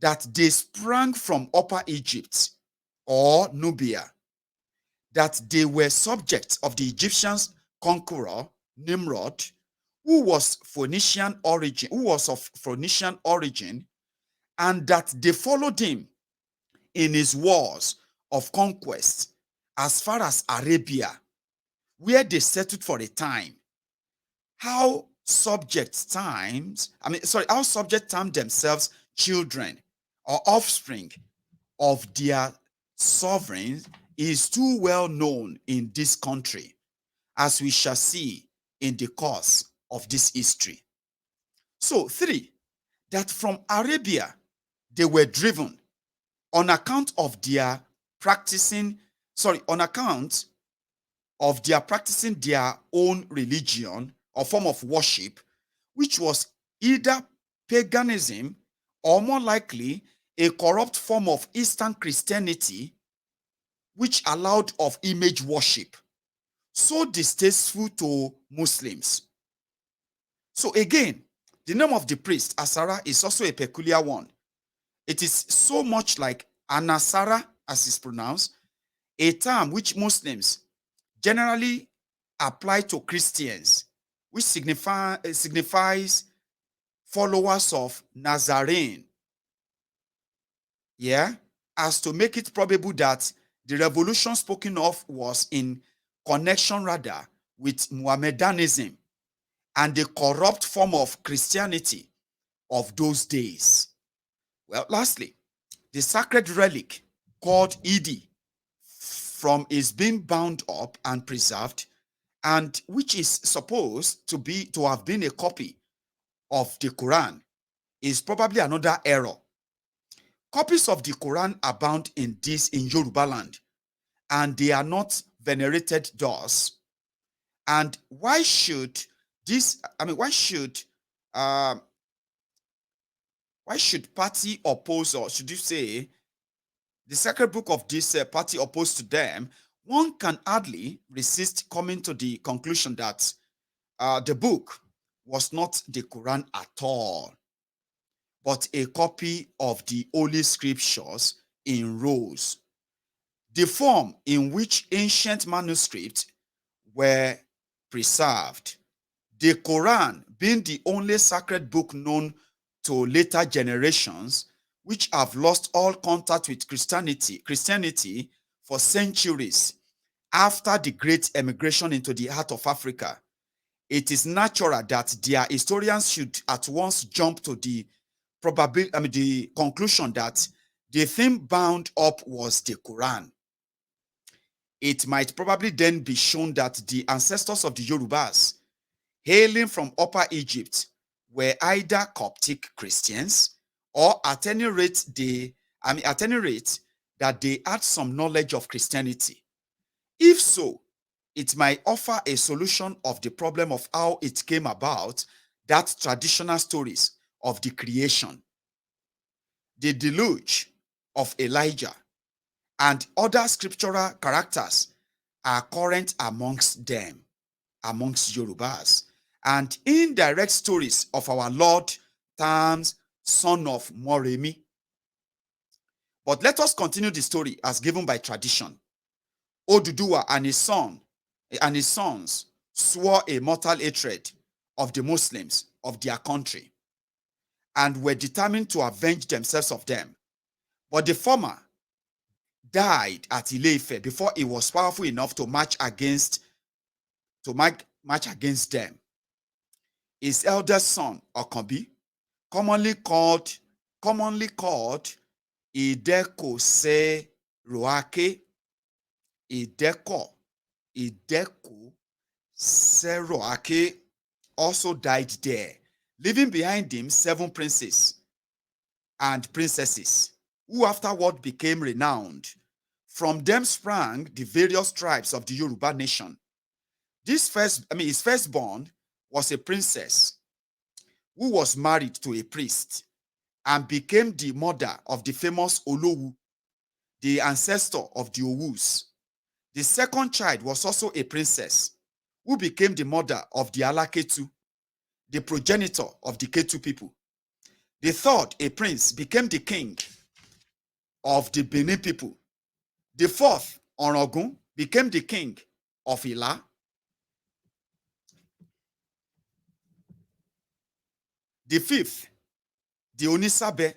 that they sprang from Upper Egypt or Nubia, that they were subjects of the Egyptians' conqueror Nimrod, who was of Phoenician origin, and that they followed him in his wars of conquest as far as Arabia, where they settled for a time. How subjects termed themselves children or offspring of their sovereigns is too well known in this country, as we shall see in the course of this history. So, 3, that from Arabia they were driven on account of their practicing their own religion or form of worship, which was either paganism or more likely a corrupt form of Eastern Christianity, which allowed of image worship, so distasteful to Muslims. So again, the name of the priest, Asara, is also a peculiar one. It is so much like Anasara, as is pronounced, a term which Muslims generally apply to Christians, which signifies followers of Nazarene. Yeah, as to make it probable that the revolution spoken of was in connection rather with Mohammedanism and the corrupt form of Christianity of those days. Well, lastly, the sacred relic called Idi, from is being bound up and preserved, and which is supposed to have been a copy of the Quran, is probably another error. Copies of the Quran abound in Yoruba land, and they are not venerated thus. And why should uh, party oppose, or should you say the sacred book of this party opposed to them? One can hardly resist coming to the conclusion that the book was not the Quran at all, but a copy of the Holy Scriptures in rolls. The form in which ancient manuscripts were preserved, the Quran being the only sacred book known to later generations, which have lost all contact with Christianity for centuries after the great emigration into the heart of Africa. It is natural that their historians should at once jump to the conclusion that the thing bound up was the Quran. It might probably then be shown that the ancestors of the Yorubas, hailing from Upper Egypt, were either Coptic Christians, or at any rate that they had some knowledge of Christianity. If so, it might offer a solution of the problem of how it came about that traditional stories of the creation, the deluge of Elijah, and other scriptural characters are current amongst them, amongst Yorubas, and indirect stories of our Lord Tams, son of Moremi. But let us continue the story as given by tradition. Odudua and his sons swore a mortal hatred of the Muslims of their country and were determined to avenge themselves of them. But the former died at Ile-Ife before he was powerful enough to march against them. His eldest son, Okanbi, commonly called Ideko Se Roake, Ideko Seroake, also died there, leaving behind him 7 princes and princesses, who afterward became renowned. From them sprang the various tribes of the Yoruba nation. His firstborn was a princess who was married to a priest and became the mother of the famous Olowu, the ancestor of the Owus. The second child was also a princess who became the mother of the Alaketu, the progenitor of the Ketu people. The third, a prince, became the king of the Benin people. The fourth, Orogun, became the king of Ila. The fifth, the Onisabe,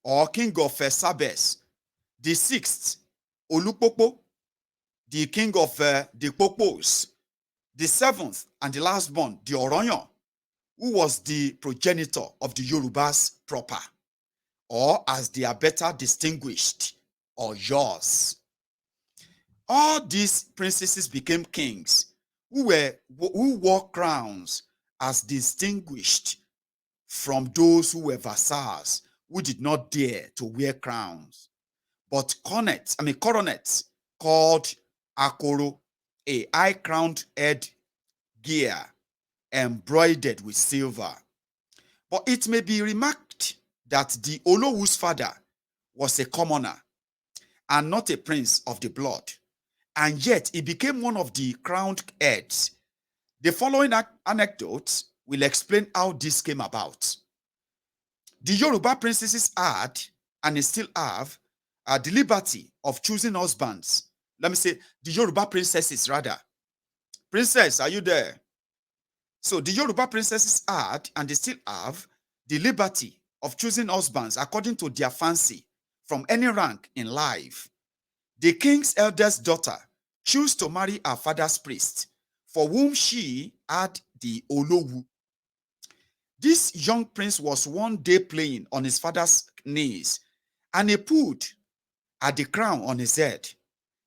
or king of Sabes. The sixth, Olupopo, the king of the Popos. The seventh and the last born, the Oronyo, who was the progenitor of the Yorubas proper, or as they are better distinguished, or yours. All these princesses became kings who wore crowns as distinguished from those who were vassals who did not dare to wear crowns, but coronets called akoro, a high-crowned head gear embroidered with silver. But it may be remarked that the Olowu's father was a commoner and not a prince of the blood, and yet he became one of the crowned heads. The following anecdotes will explain how this came about. The Yoruba princesses had, and still have, the liberty of choosing husbands. Let me say, the Yoruba princesses rather. Princess, are you there? So the Yoruba princesses had, and they still have, the liberty of choosing husbands according to their fancy from any rank in life. The king's eldest daughter chose to marry her father's priest, for whom she had the Olowu. This young prince was one day playing on his father's knees, and he pulled at the crown on his head.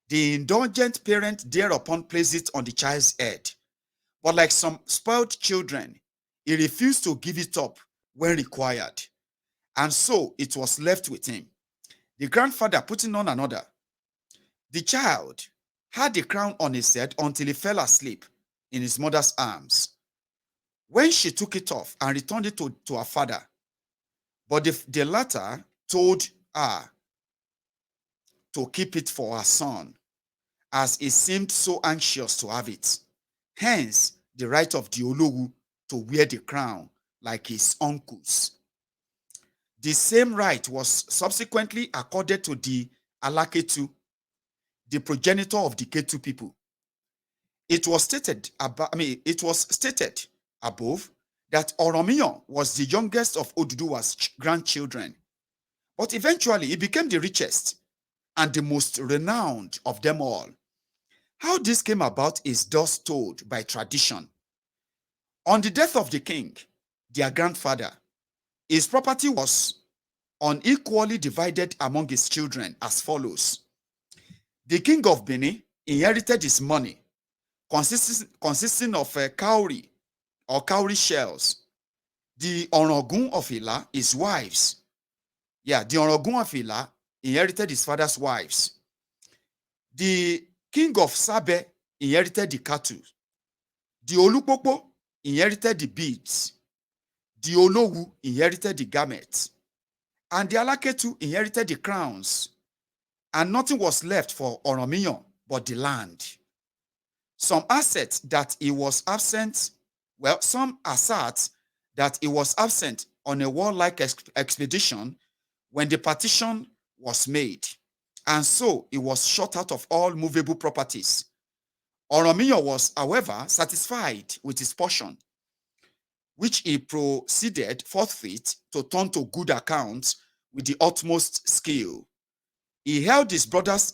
The indulgent parent thereupon placed it on the child's head. But like some spoiled children, he refused to give it up when required, and so it was left with him. The grandfather putting on another. The child had the crown on his head until he fell asleep in his mother's arms, when she took it off and returned it to her father. But the latter told her to keep it for her son, as he seemed so anxious to have it. Hence, the right of the Olowu to wear the crown like his uncles. The same right was subsequently accorded to the Alaketu, the progenitor of the Ketu people. It was stated above that Oromiyan was the youngest of Oduduwa's grandchildren, but eventually he became the richest and the most renowned of them all. How this came about is thus told by tradition. On the death of the king, their grandfather, his property was unequally divided among his children as follows. The king of Benin inherited his money, consisting of cowrie or cowrie shells. The Orogun of Ila, his wives. The Orogun of Ila inherited his father's wives. The king of Sabe inherited the cattle. The Olupopo inherited the beads. The Olowu inherited the garments. And the Alaketu inherited the crowns. And nothing was left for Oromiyan but the land. Some assert that he was absent on a warlike expedition when the partition was made, and so he was shut out of all movable properties. Oromiyan was, however, satisfied with his portion, which he proceeded forthwith to turn to good account with the utmost skill. He held his brothers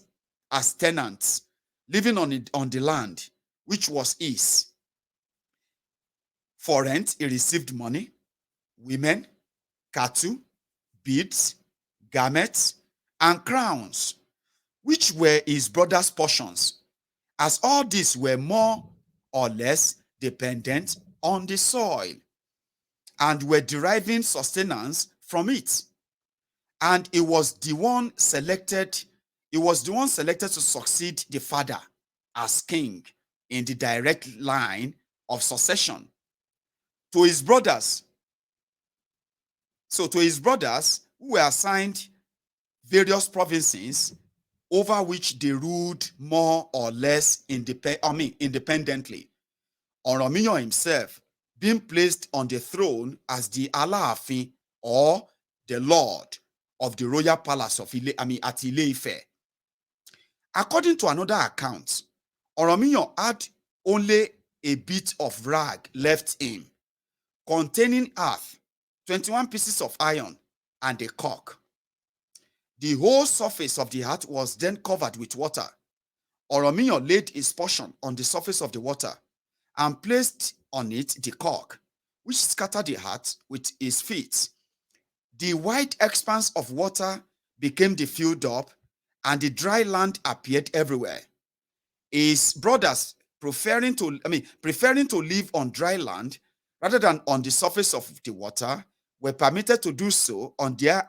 as tenants, living on the land, which was his. For rent, he received money, women, cattle, beads, garments, and crowns, which were his brothers' portions, as all these were more or less dependent on the soil and were deriving sustenance from it. And he was the one selected to succeed the father as king in the direct line of succession. To his brothers, who were assigned various provinces over which they ruled more or less independently. Oromiyan himself being placed on the throne as the Alaafin, or the Lord of the royal palace of at Ile-Ife. According to another account, Oromiyan had only a bit of rag left him, containing earth, 21 pieces of iron, and a cock. The whole surface of the earth was then covered with water. Oromiyan laid his portion on the surface of the water and placed on it the cock, which scattered the earth with his feet. The wide expanse of water became filled up, and the dry land appeared everywhere. His brothers, preferring to live on dry land rather than on the surface of the water, were permitted to do so on their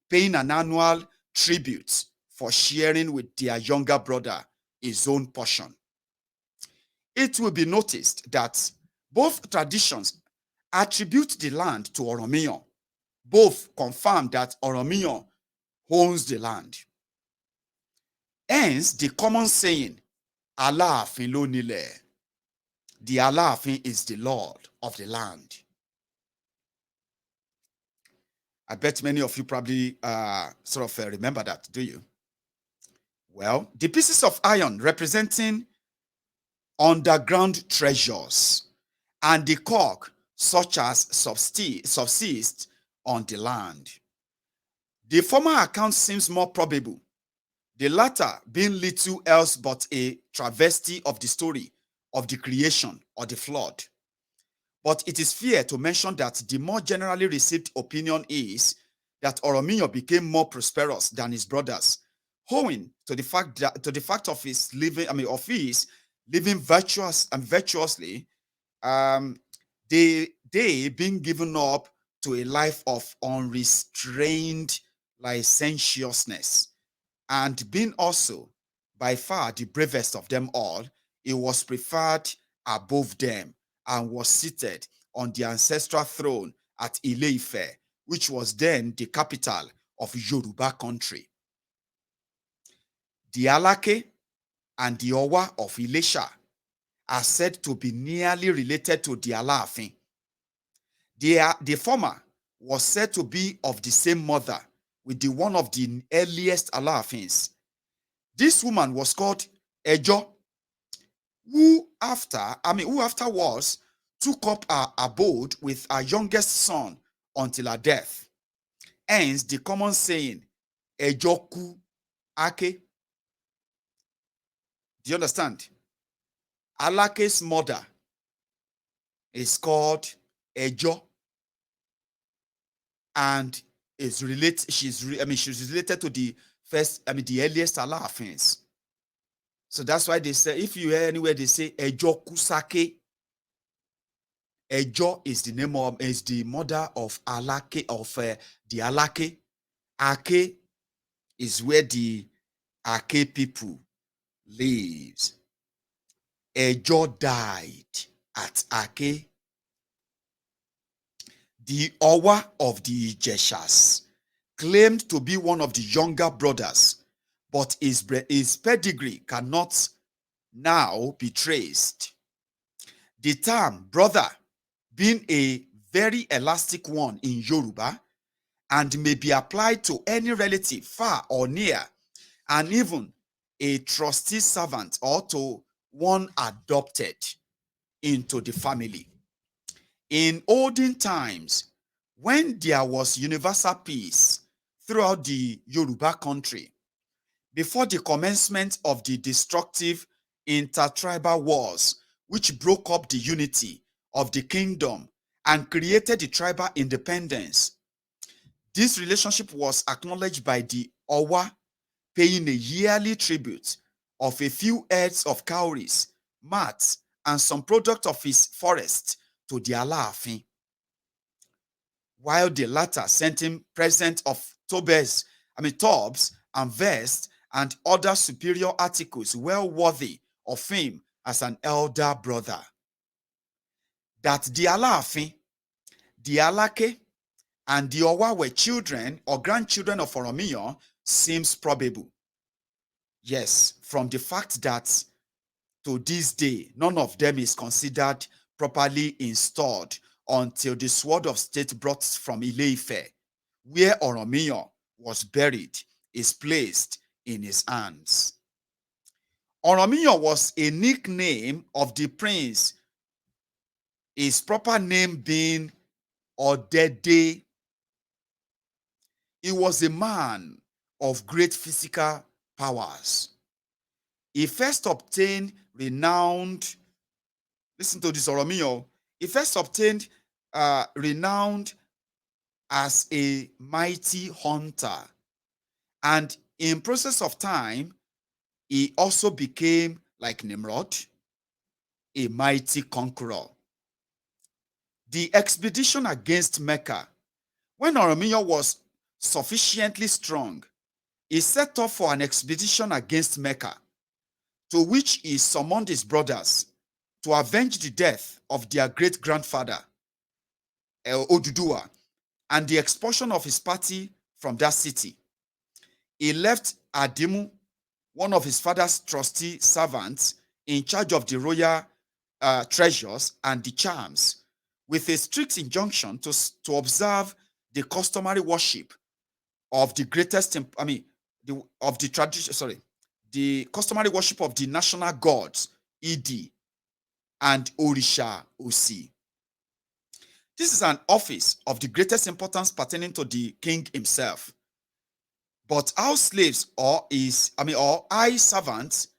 paying an annual tribute for sharing with their younger brother his own portion. It will be noticed that both traditions attribute the land to Oromiyan. Both confirm that Oromiyan owns the land. Hence, the common saying, Alaafin lo nile. The Alaafin is the Lord of the land. I bet many of you probably remember that, do you? Well, the pieces of iron representing underground treasures, and the cock such as subsist on the land. The former account seems more probable, the latter being little else but a travesty of the story of the creation or the flood. But it is fair to mention that the more generally received opinion is that Oromiyan became more prosperous than his brothers, owing to the fact of his living virtuously, they being given up to a life of unrestrained licentiousness, and being also by far the bravest of them all. He was preferred above them and was seated on the ancestral throne at Ile-Ife, which was then the capital of Yoruba country. The Alake and the Owa of Ilesha are said to be nearly related to the Alaafin. The former was said to be of the same mother with the one of the earliest Alaafins. This woman was called Ejo, who afterwards took up her abode with her youngest son until her death. Hence, the common saying, Ejoku Ake. Do you understand? Alake's mother is called Ejo, and she's related to the earliest Alaafins. So that's why they say, if you hear anywhere they say Ejo Kusake, Ejo is the mother of Alake, of the Alake. Ake is where the Ake people lives. Ejo died at Ake. The Owa of the Ijeshas claimed to be one of the younger brothers, but his pedigree cannot now be traced. The term brother being a very elastic one in Yoruba and may be applied to any relative far or near, and even a trustee servant or to one adopted into the family. In olden times, when there was universal peace, throughout the Yoruba country before the commencement of the destructive intertribal wars, which broke up the unity of the kingdom and created the tribal independence. This relationship was acknowledged by the Owa, paying a yearly tribute of a few heads of cowries, mats, and some product of his forest to the Alaafin, while the latter sent him presents of tobes and vests and other superior articles well worthy of him as an elder brother. That the Alaafin, the Alake, and the Owa were children or grandchildren of Oromiyan seems probable. Yes, from the fact that to this day, none of them is considered properly installed until the sword of state brought from Ile-Ife, where Oromiyan was buried, is placed in his hands. Oromiyan was a nickname of the prince, his proper name being Odede. He was a man of great physical powers. He first obtained renowned, listen to this, Oromiyan, he first obtained renowned as a mighty hunter. And in process of time, he also became, like Nimrod, a mighty conqueror. The expedition against Mecca, when Oromiyan was sufficiently strong, he set off for an expedition against Mecca, to which he summoned his brothers to avenge the death of their great-grandfather, Odudua, and the expulsion of his party from that city. He left Adimu, one of his father's trusty servants, in charge of the royal treasures and the charms, with a strict injunction to observe the customary worship of the the customary worship of the national gods, Idi and Orisha Osi. This is an office of the greatest importance pertaining to the king himself. But house slaves or high servants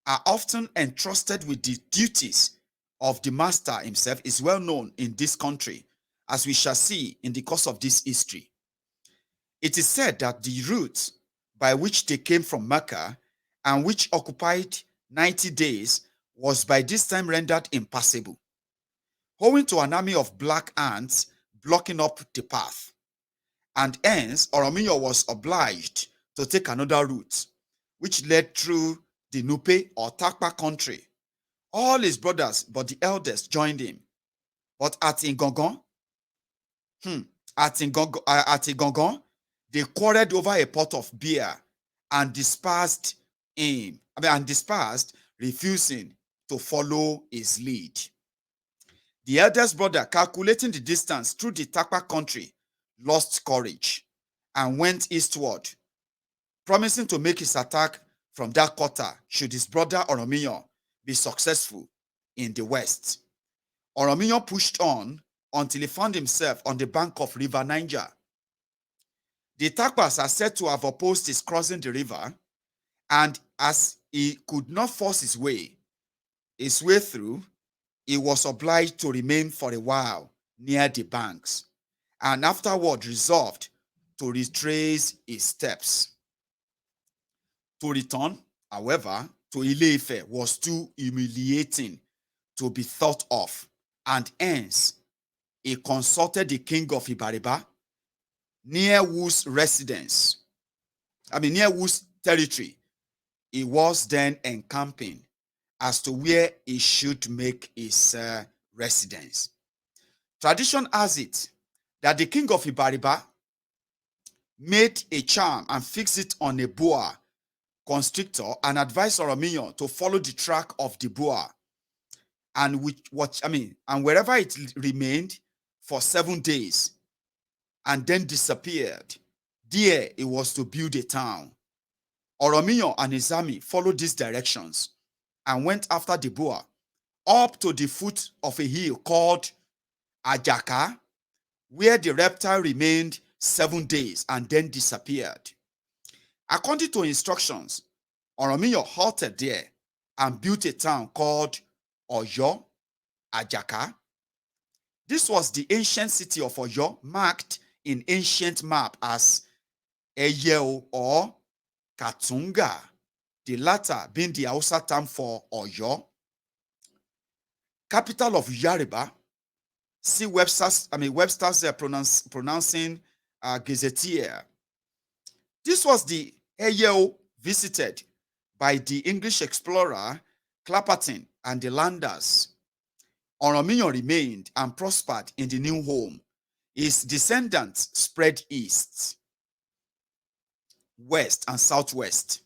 are often entrusted with the duties of the master himself is well known in this country, as we shall see in the course of this history. It is said that the route by which they came from Mecca and which occupied 90 days was by this time rendered impassable, owing to an army of black ants blocking up the path. And hence, Oromiyan was obliged to take another route, which led through the Nupe or Takpa country. All his brothers, but the eldest, joined him. But at Ingongon, they quarreled over a pot of beer and dispersed, refusing to follow his lead. The eldest brother, calculating the distance through the Takpa country, lost courage and went eastward, promising to make his attack from that quarter should his brother Oromiyan be successful in the west. Oromiyan pushed on until he found himself on the bank of River Niger. The Takpas are said to have opposed his crossing the river, and as he could not force his way through, he was obliged to remain for a while near the banks, and afterward resolved to retrace his steps. To return, however, to Ile-Ife was too humiliating to be thought of, and hence he consulted the king of Ibariba, near whose territory he was then encamping, as to where he should make his residence. Tradition has it that the king of Ibariba made a charm and fixed it on a boa constrictor and advised Oromiyan to follow the track of the boa, and wherever it remained for 7 days and then disappeared, there it was to build a town. Oromiyan and his army followed these directions and went after the boa up to the foot of a hill called Ajaka, where the reptile remained 7 days and then disappeared. According to instructions, Oromiyo halted there and built a town called Oyo Ajaka. This was the ancient city of Oyo, marked in ancient map as Eyeo or Katunga, the latter being the Hausa term for Oyo. Capital of Yoruba. See Webster's pronouncing gazetteer. This was the Eyeo visited by the English explorer Clapperton and the landers. Oromiyo remained and prospered in the new home. His descendants spread east, west, and southwest.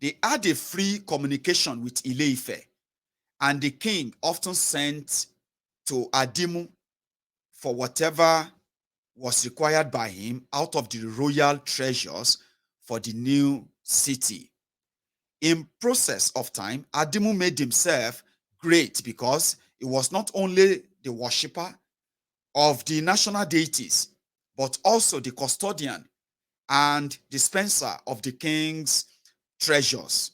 They had a free communication with Ile-Ife, and the king often sent to Adimu for whatever was required by him out of the royal treasures for the new city. In process of time, Adimu made himself great because he was not only the worshipper of the national deities, but also the custodian and dispenser of the king's treasures.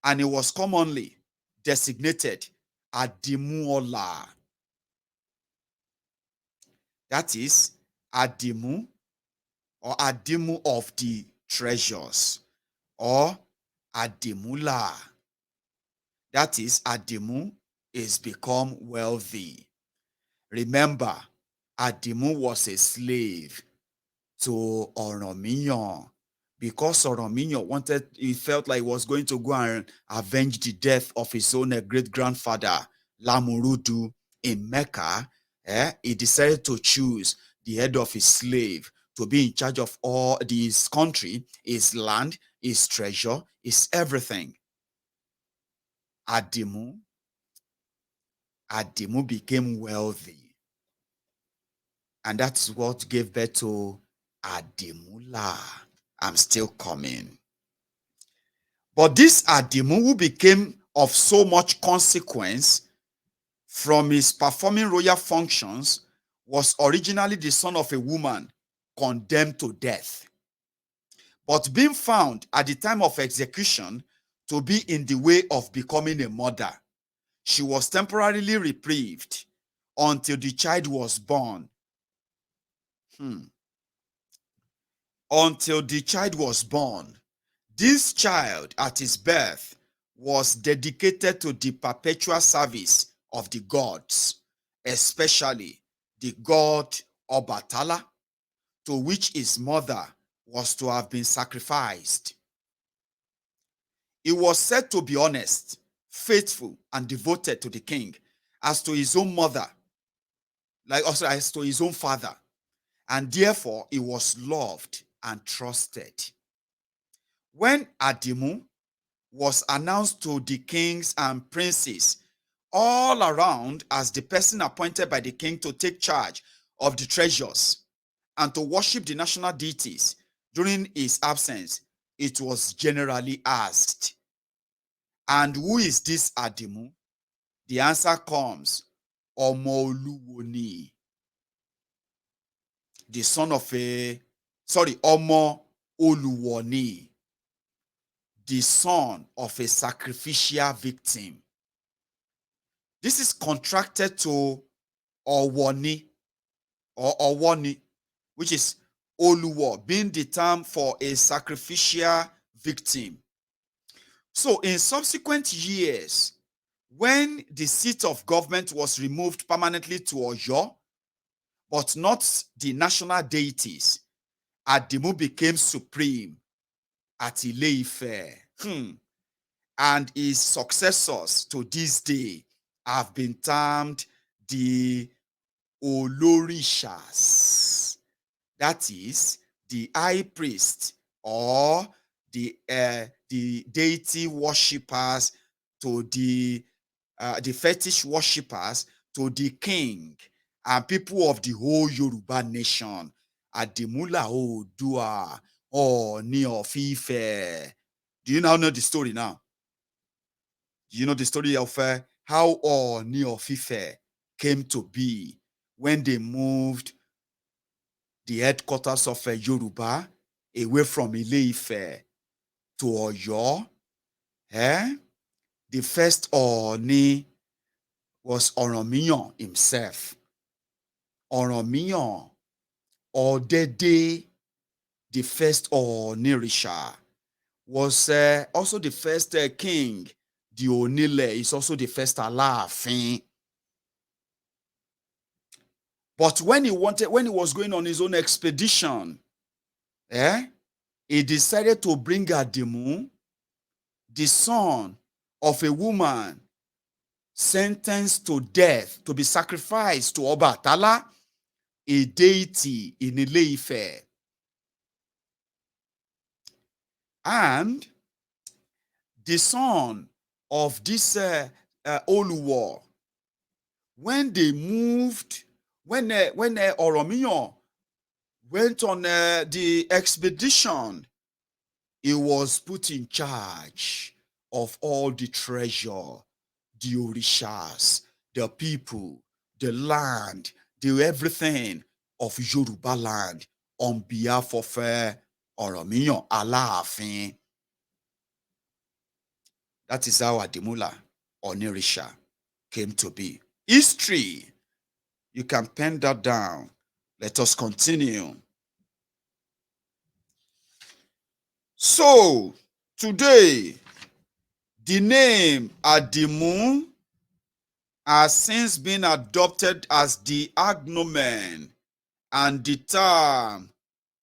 And he was commonly designated Adimuola. That is Adimu or Adimu of the treasures, or Adimula. That is, Adimu is become wealthy. Remember, Adimu was a slave to Oromiyo because Oromiyo he felt like he was going to go and avenge the death of his own great-grandfather, Lamurudu, in Mecca. He decided to choose the head of his slave to be in charge of all his country, his land, his treasure, his everything. Adimu became wealthy. And that's what gave birth to Adimula. I'm still coming. But this Adimu, who became of so much consequence from his performing royal functions, was originally the son of a woman condemned to death. But being found at the time of execution to be in the way of becoming a mother, she was temporarily reprieved until the child was born. Until the child was born. This child at his birth was dedicated to the perpetual service of the gods, especially the god Obatala, to which his mother was to have been sacrificed. He was said to be honest, faithful, and devoted to the king, as to his own mother, like also as to his own father, and therefore he was loved and trusted. When Adimu was announced to the kings and princes all around as the person appointed by the king to take charge of the treasures and to worship the national deities during his absence, it was generally asked, and who is this Adimu? The answer comes, Omo the son of Omo Oluwoni, the son of a sacrificial victim. This is contracted to Owoni or Owoni, which is Oluwo, being the term for a sacrificial victim. So in subsequent years, when the seat of government was removed permanently to Oyo, but not the national deities, Adimu became supreme at Ile-Ife. And his successors to this day have been termed the Olorishas. That is, the high priest or the deity worshippers to the fetish worshippers to the king and people of the whole Yoruba nation. Adimula Odudua Ooni of Ife. Do you now know the story now? You know the story of how Ooni of Ife came to be when they moved the headquarters of Yoruba, away from Ile-Ife to Oyo. The first Oni was Oromiyan himself. Oromiyan, Odede, the first Onirisha, was also the first king. The Onile is also the first Alaafin. But when he was going on his own expedition, he decided to bring Adimu, the son of a woman sentenced to death, to be sacrificed to Obatala, a deity in Ile-Ife. And the son of this Oluwo, when they moved, when Oromiyan went on the expedition, he was put in charge of all the treasure, the orishas, the people, the land, the everything of Yoruba land on behalf of Oromiyan Alaafin. That is how Adimula Onirisha came to be. History. You can pen that down. Let us continue. So, today, the name Adimu has since been adopted as the agnomen and the term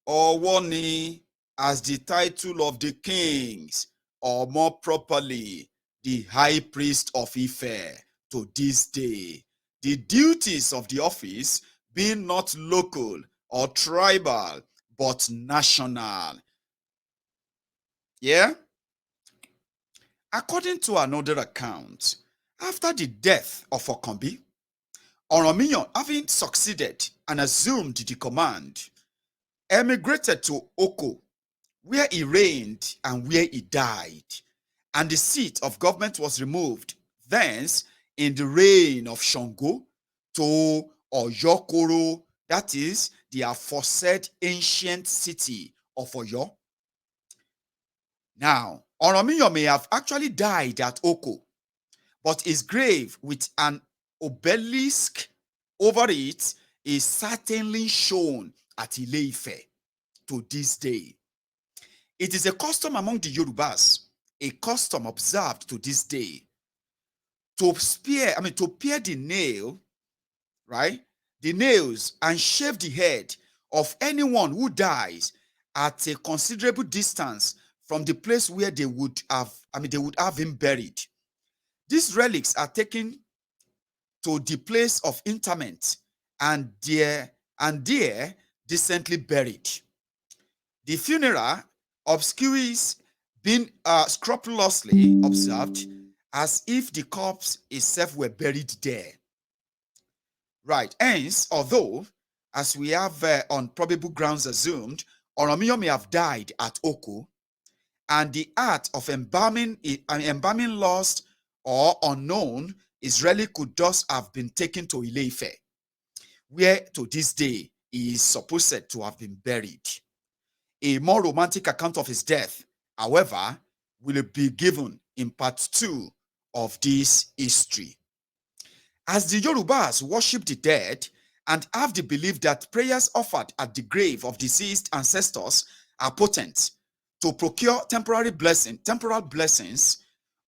Owoni as the title of the kings, or more properly, the high priest of Ife to this day. The duties of the office being not local or tribal, but national. Yeah? According to another account, after the death of Okambi, Oromiyan, having succeeded and assumed the command, emigrated to Oko, where he reigned and where he died, and the seat of government was removed thence in the reign of Shango to Oyokoro, that is the aforesaid ancient city of Oyo. Now, Oromiyan may have actually died at Oko, but his grave with an obelisk over it is certainly shown at Ile-Ife to this day. It is a custom among the Yorubas, a custom observed to this day, to pare the nail, right? The nails, and shave the head of anyone who dies at a considerable distance from the place where they would have him buried. These relics are taken to the place of interment and there decently buried. The funeral obscures being scrupulously observed, as if the corpse itself were buried there. Right. Hence, although, as we have on probable grounds assumed, Oromiyan may have died at Oko, and the art of embalming lost or unknown Israeli could thus have been taken to Ile-Ife, where to this day he is supposed to have been buried. A more romantic account of his death, however, will be given in part 2 of this history. As the Yorubas worship the dead and have the belief that prayers offered at the grave of deceased ancestors are potent to procure temporal blessings,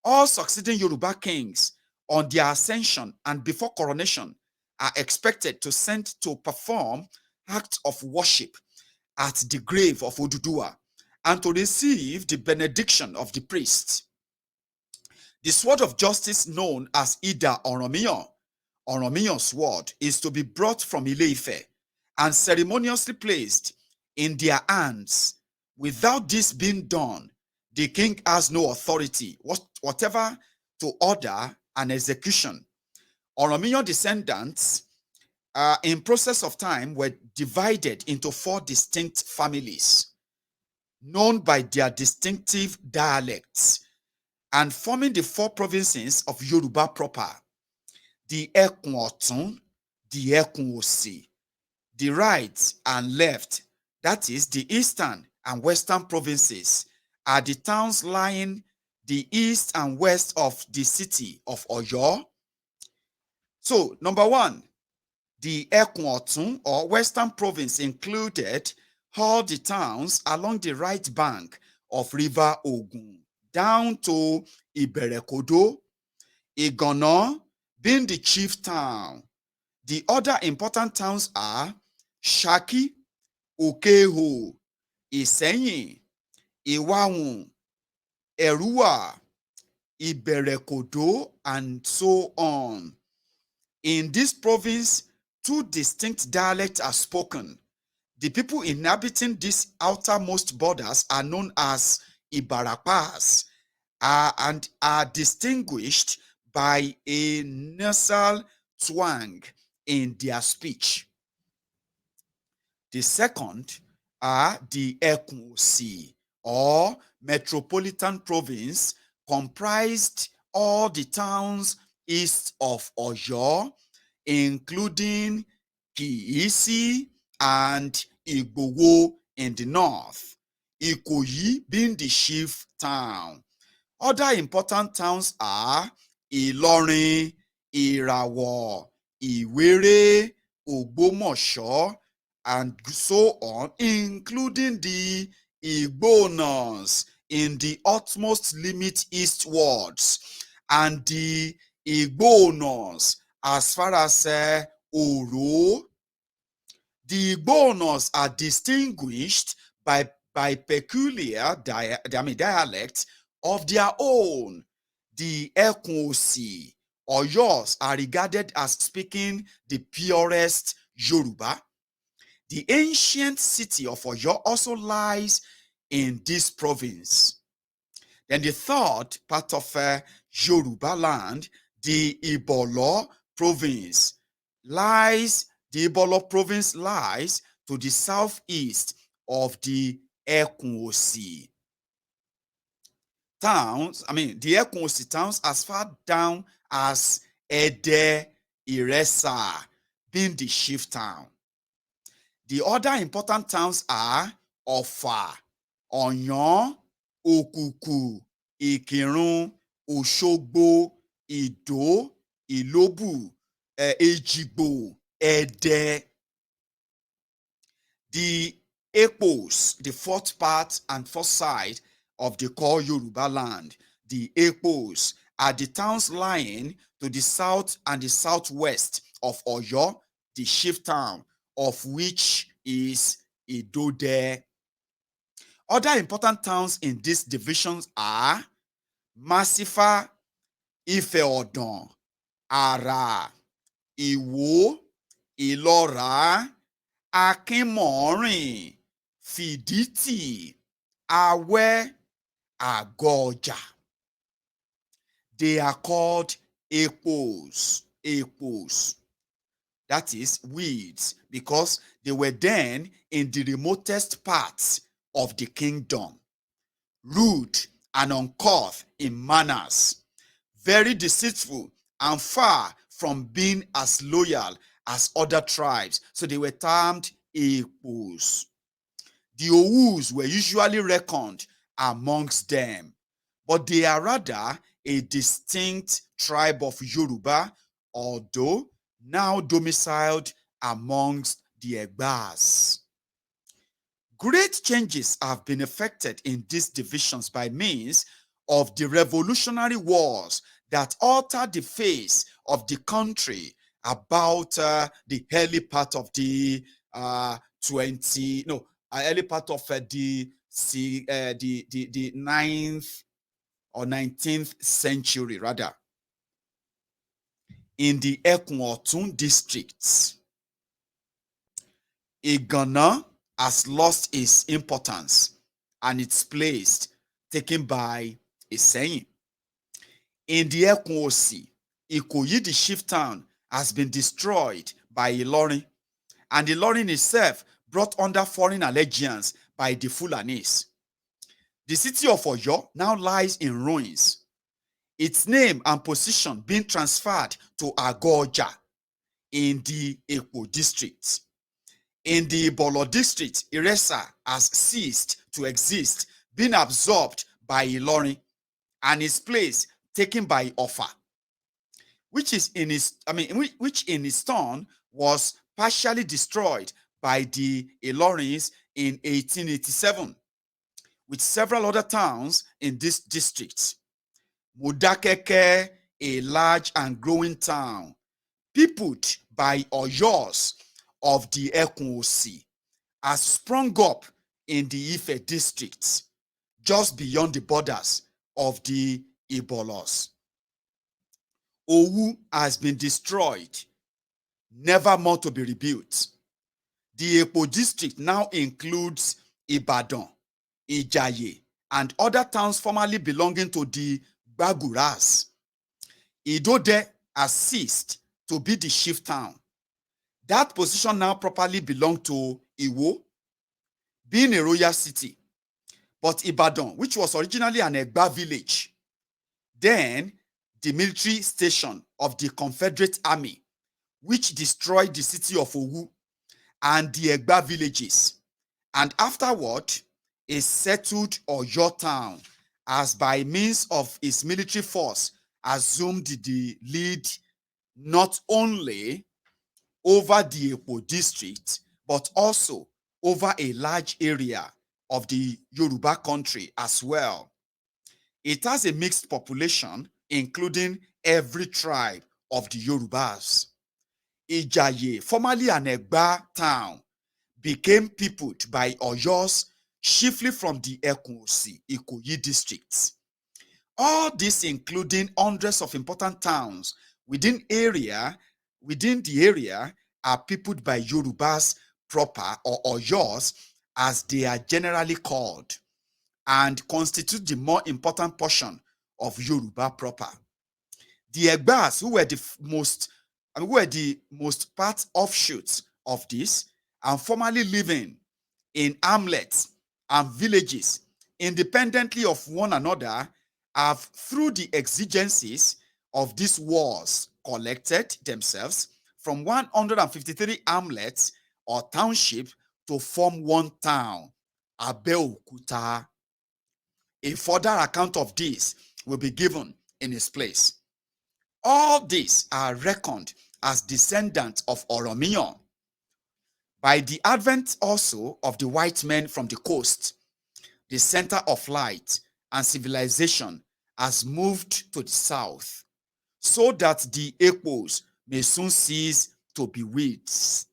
all succeeding Yoruba kings on their ascension and before coronation are expected to send to perform acts of worship at the grave of Odudua and to receive the benediction of the priest. The sword of justice, known as Ida Oromiyan's sword, is to be brought from Ile-Ife and ceremoniously placed in their hands. Without this being done, the king has no authority whatever to order an execution. Oromiyan descendants, in process of time, were divided into 4 distinct families, known by their distinctive dialects, and forming the 4 provinces of Yoruba proper: the Ekun Otun, the Ekun Osi, The right and left, that is the eastern and western provinces, are the towns lying the east and west of the city of Oyo. So, number one, the Ekun or western province included all the towns along the right bank of River Ogun down to Iberekodo, Igana being the chief town. The other important towns are Shaki, Okeho, Iseyin, Iwawun, Erua, Iberekodo, and so on. In this province, two distinct dialects are spoken. The people inhabiting these outermost borders are known as Ibarapas and are distinguished by a nasal twang in their speech. The second are the Ekunsi or metropolitan province, comprised all the towns east of Oyo, including Kiisi and Igbowo in the north, Ikoyi being the chief town. Other important towns are Ilorin, Irawo, Iwere, Ogbomoso, and so on, including the Igbonas in the utmost limit eastwards, and the Igbonas as far as Oro. The Igbonas are distinguished by peculiar dialects of their own. The Ekunsi or Yos are regarded as speaking the purest Yoruba. The ancient city of Oyo also lies in this province. Then the third part of Yoruba land, the Ibolo province, lies to the southeast of the Ekunsi towns. The Ekunsi towns as far down as Ede, Iresa, being the chief town. The other important towns are Ofa, Oyon, Okuku, Ikirun, Oshogbo, Ido, Ilobu, Ejigbo, Ede. The Epos, the fourth part and fourth side of the core Yoruba land, the Epos are the towns lying to the south and the southwest of Oyo, the chief town of which is Idode. Other important towns in these divisions are Masifa, Ife-Odon, Ara, Iwo, Ilora, Akinmorin, Fiditi, Awe, Agoja. They are called Epos. That is weeds, because they were then in the remotest parts of the kingdom, rude and uncouth in manners, very deceitful and far from being as loyal as other tribes. So they were termed Epos. The Owus were usually reckoned amongst them, but they are rather a distinct tribe of Yoruba, although now domiciled amongst the Egbas. Great changes have been effected in these divisions by means of the revolutionary wars that altered the face of the country about the early part of the early part of the 9th or 19th century rather. In the Ekun districts, Igana has lost its importance and its place taken by Iseyin. In the Ekun-Osi, Ikoyi, the chief town, has been destroyed by Ilorin, and Ilorin itself brought under foreign allegiance by the Fulanis. The city of Oyo now lies in ruins, its name and position being transferred to Agoja in the Ekpo district. In the Ibolo district, Iresa has ceased to exist, being absorbed by Ilorin and its place taken by Offa, which in its turn was partially destroyed by the Ilorins in 1887, with several other towns in this district. Modakeke, a large and growing town, peopled by Oyos of the Ekun-Osi, has sprung up in the Ife district, just beyond the borders of the Ibolos. Owu has been destroyed, never more to be rebuilt. The Epo district now includes Ibadan, Ijaye, and other towns formerly belonging to the Baguras. Idode has ceased to be the chief town. That position now properly belonged to Iwo, being a royal city. But Ibadan, which was originally an Egba village, then the military station of the Confederate Army, which destroyed the city of Owu and the Egba villages, and afterward a settled Oyo town, as by means of its military force assumed the lead not only over the Epo district, but also over a large area of the Yoruba country as well. It has a mixed population, including every tribe of the Yorubas. Ijaye, formerly an Egba town, became peopled by Oyos, chiefly from the Ekun-Osi, Ikoyi districts. All this including hundreds of important towns within the area are peopled by Yorubas proper, or Oyos as they are generally called, and constitute the more important portion of Yoruba proper. The Egbas, who were the most part offshoots of this, and formerly living in hamlets and villages independently of one another, have, through the exigencies of these wars, collected themselves from 153 hamlets or township to form one town, Abeokuta. A further account of this will be given in its place. All these are reckoned as descendants of Oromiyan. By the advent also of the white men from the coast, the center of light and civilization has moved to the south, so that the Ekpos may soon cease to be weeds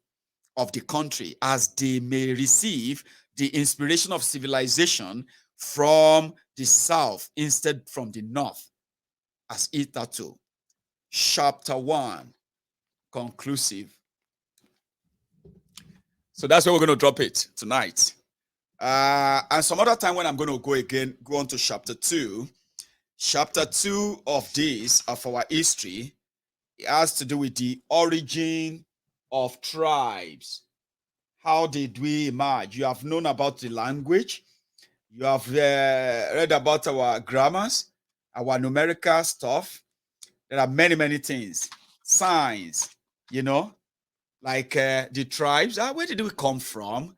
of the country, as they may receive the inspiration of civilization from the south instead from the north, as hitherto. Chapter 1, conclusive. So that's where we're going to drop it tonight. And some other time when I'm going to go on to chapter 2. Chapter 2 of this, of our history, it has to do with the origin of tribes. How did we emerge? You have known about the language. You have read about our grammars, our numerical stuff. There are many, many things. Signs, like the tribes. Where did we come from?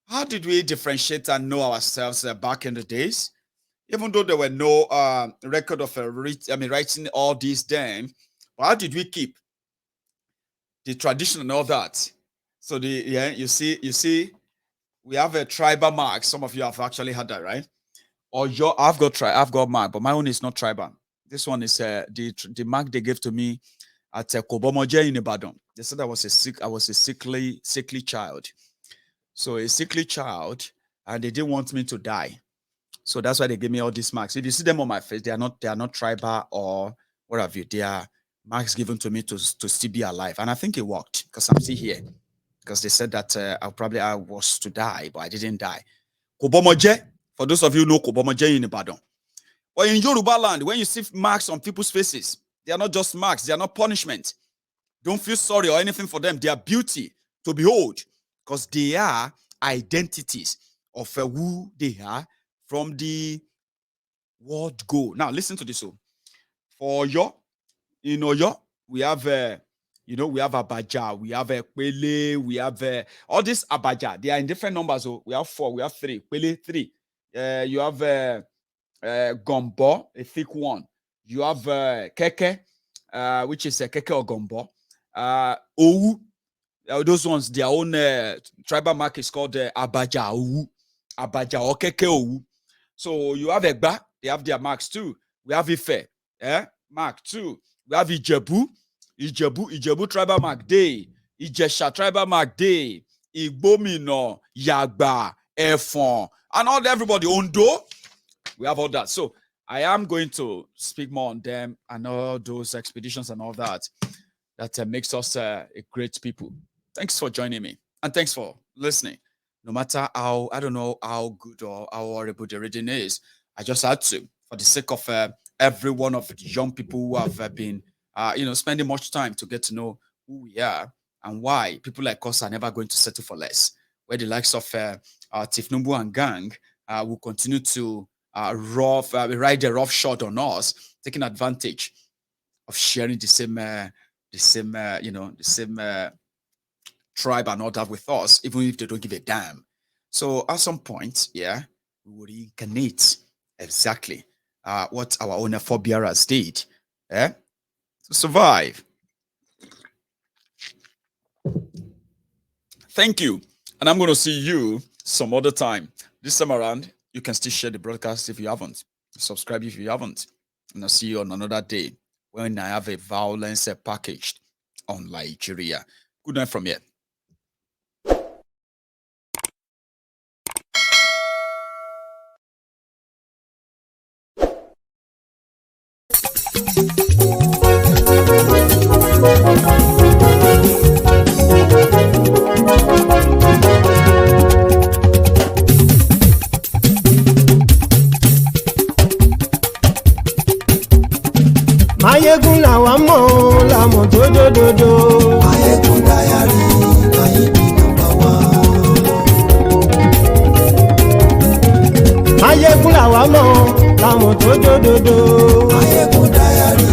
How did we differentiate and know ourselves back in the days? Even though there were no record of writing all these then, but how did we keep the tradition and all that? So you see, we have a tribal mark. Some of you have actually had that, right? Or I've got mark, but my own is not tribal. This one is the mark they gave to me at Kobomoje in Ibadan. They said I was a sickly child. So a sickly child, and they didn't want me to die. So that's why they gave me all these marks. If you see them on my face, they are not tribal or what have you. They are marks given to me to still be alive. And I think it worked because I'm still here. Because they said that I was to die, but I didn't die. Kobomoje, for those of you who know Kobomoje in Ibadan. Or in Yoruba land, when you see marks on people's faces, they are not just marks, they are not punishment. Don't feel sorry or anything for them. They are beauty to behold, because they are identities of who they are from the word go. Now, listen to this. For Oyo, in Oyo, we have we have abaja, we have pele, we have all these abaja. They are in different numbers. So we have 4, we have 3, pele 3. You have gombo, a thick one. You have keke, which is a keke or gombo. Owu, those ones, their own tribal mark is called abaja owu, abaja or keke owu. So you have egba, they have their marks too. We have ife, mark too. We have Ijebu tribal mark day, Ijesha tribal mark day, Igbomino, Yagba, Efon, and everybody, Ondo. We have all that. So I am going to speak more on them and all those expeditions and all that. That makes us a great people. Thanks for joining me. And thanks for listening. No matter how, I don't know how good or how horrible the reading is, I just had to, for the sake of every one of the young people who have been spending much time to get to know who we are and why people like us are never going to settle for less. Where the likes of Tinubu and gang will continue to ride the rough shot on us, taking advantage of sharing the same tribe and all that with us, even if they don't give a damn. So at some point, we will reincarnate exactly what our own forebearers did. To survive. Thank you. And I'm going to see you some other time. This time around, you can still share the broadcast if you haven't. Subscribe if you haven't. And I'll see you on another day when I have a violence packaged on Nigeria. Good night from here. Mayegun làwa mọ̀ làmọ̀ tó dòdòdò. Mayegun dayari Nayibi #1. Mayegun làwa mọ̀ làmọ̀ tó dòdòdò. Mayegun dayari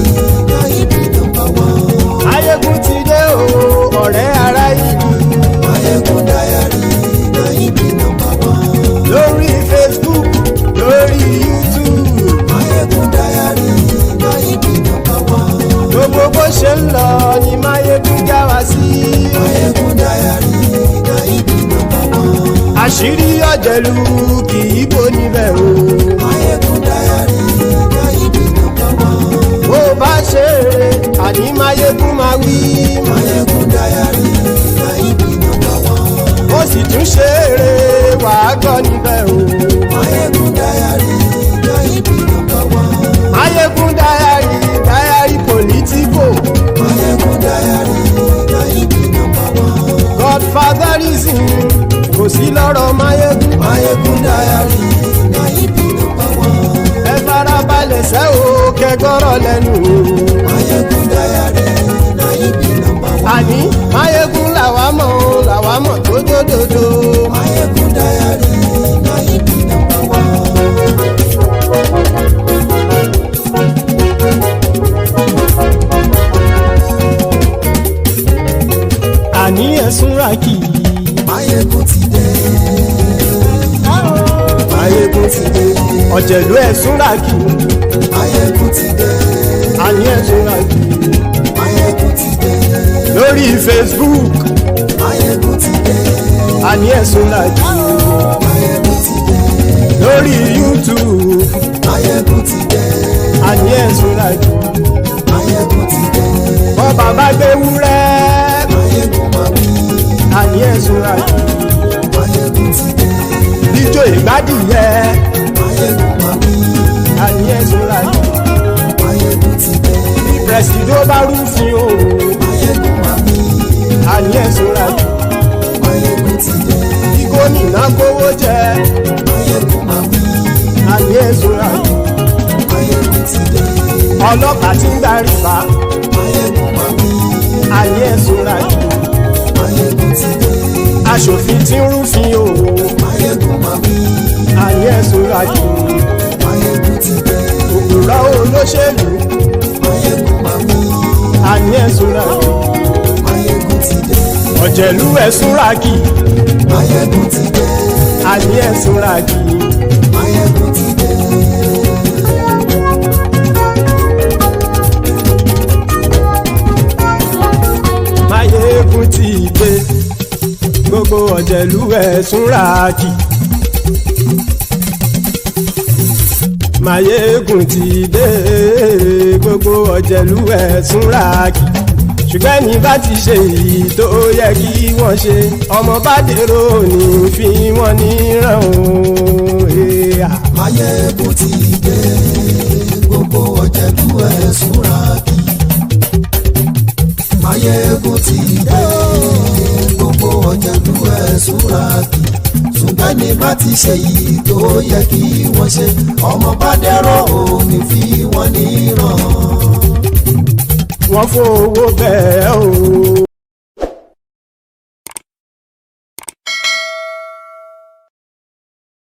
Nayibi #1. Mayegun ti dé o ọ̀rẹ́ ara ìlú. Mayegun dayari Nayibi #1. Lórí Facebook, lórí YouTube. Mayegun dayari Nayibi #1. Gbogbo bó ṣe ń lọ ni Mayegun já wa sí. Mayegun dayari Nayibi #1. Àṣírí ọ̀jẹ̀lú kì í bò níbẹ̀ o. Mayegun dayari Nayibi #1. Bó bá ṣe eré àní Mayegun máa wí. Mayegun dayari Nayibi #1. Ó sì tún ṣe eré wàá gbọ́ níbẹ̀ o. Mayegun dayari Nayibi #1. Mayegun dayari political. Mayegun dayari Nayibi #1. Godfatherism kò sí lọ́rọ̀ Mayegun. Mayegun dayari Nayibi #1. Ẹ farabalẹ̀ sẹ́ o kẹgbọ́rọ̀ lẹ́nu o. Mayegun dayari Nayibi #1. Àní Mayegun làwa mọ̀ tó dòdòdò. Mayegun dayari Nayibi #1. Àní ẹ̀sùn ràkì. Mayegun ti dé. Mayegun ti dé. Ọ̀jẹ̀lú ẹ̀sùn ràkì. Mayegun ti dé. Àní ẹ̀sùn ràkì. Mayegun ti dé. Lórí Facebook. Mayegun ti dé. Àní ẹ̀sùn ràkì. Mayegun ti dé. Lórí YouTube. Mayegun ti dé. Àní ẹ̀sùn ràkì. Mayegun ti dé. Bọ́ bàbá gbé wúrẹ́. Mayegun máa wí. Àní ẹ̀sùn ràkì. Mayegun ti dé. Ijó ìgbádìyẹ. Mayegun máa wí. Àní ẹ̀sùn ràkì. Mayegun ti dé. Pẹ̀sìdó bá rúfin o. Mayegun máa wí. Àní ẹ̀sùn ràkì. Mayegun ti dé. Kí gómìnà kówó jẹ. Mayegun máa wí. Àní ẹ̀sùn ràkì. Mayegun ti dé. Ọlọ́pàá tí ń gba rìbá. Mayegun máa wí. Àní ẹ̀sùn ràkì. Mayegun ti dé. Aṣòfin tí ń rúfin o. Mayegun máa wí. Àní ẹ̀sùn ràkì. Mayegun ti dé. Òpùrọ́ olóṣèlú. Mayegun máa wí. Àní ẹ̀sùn ràkì. ọ̀jẹ̀lú ẹ̀ súnra kì Máyégún ti dé. àní ẹ̀ súnra kì Máyégún ti dé. Máyégún ti dé gbogbo ọ̀jẹ̀lú ẹ̀ súnra kì. Máyégún ti dé gbogbo ọ̀jẹ̀lú ẹ̀ súnra kì. Ṣùgbọ́n ní bá ti ṣe èyí tó yẹ kí wọ́n ṣe ọmọ bá dèrò ní fi wọ́n níran o. Máyégún ti dé. Gbogbo ọ̀jẹ̀lú ẹ̀ súnra kì. Máyégún ti dé. Gbogbo ọ̀jẹ̀lú ẹ̀ súnra kì. Ṣùgbọ́n ní bá ti ṣe èyí tó yẹ kí wọ́n ṣe ọmọ bá dèrò ní fi wọ́n níran. Wọ́n fowó bẹ́ẹ̀ o.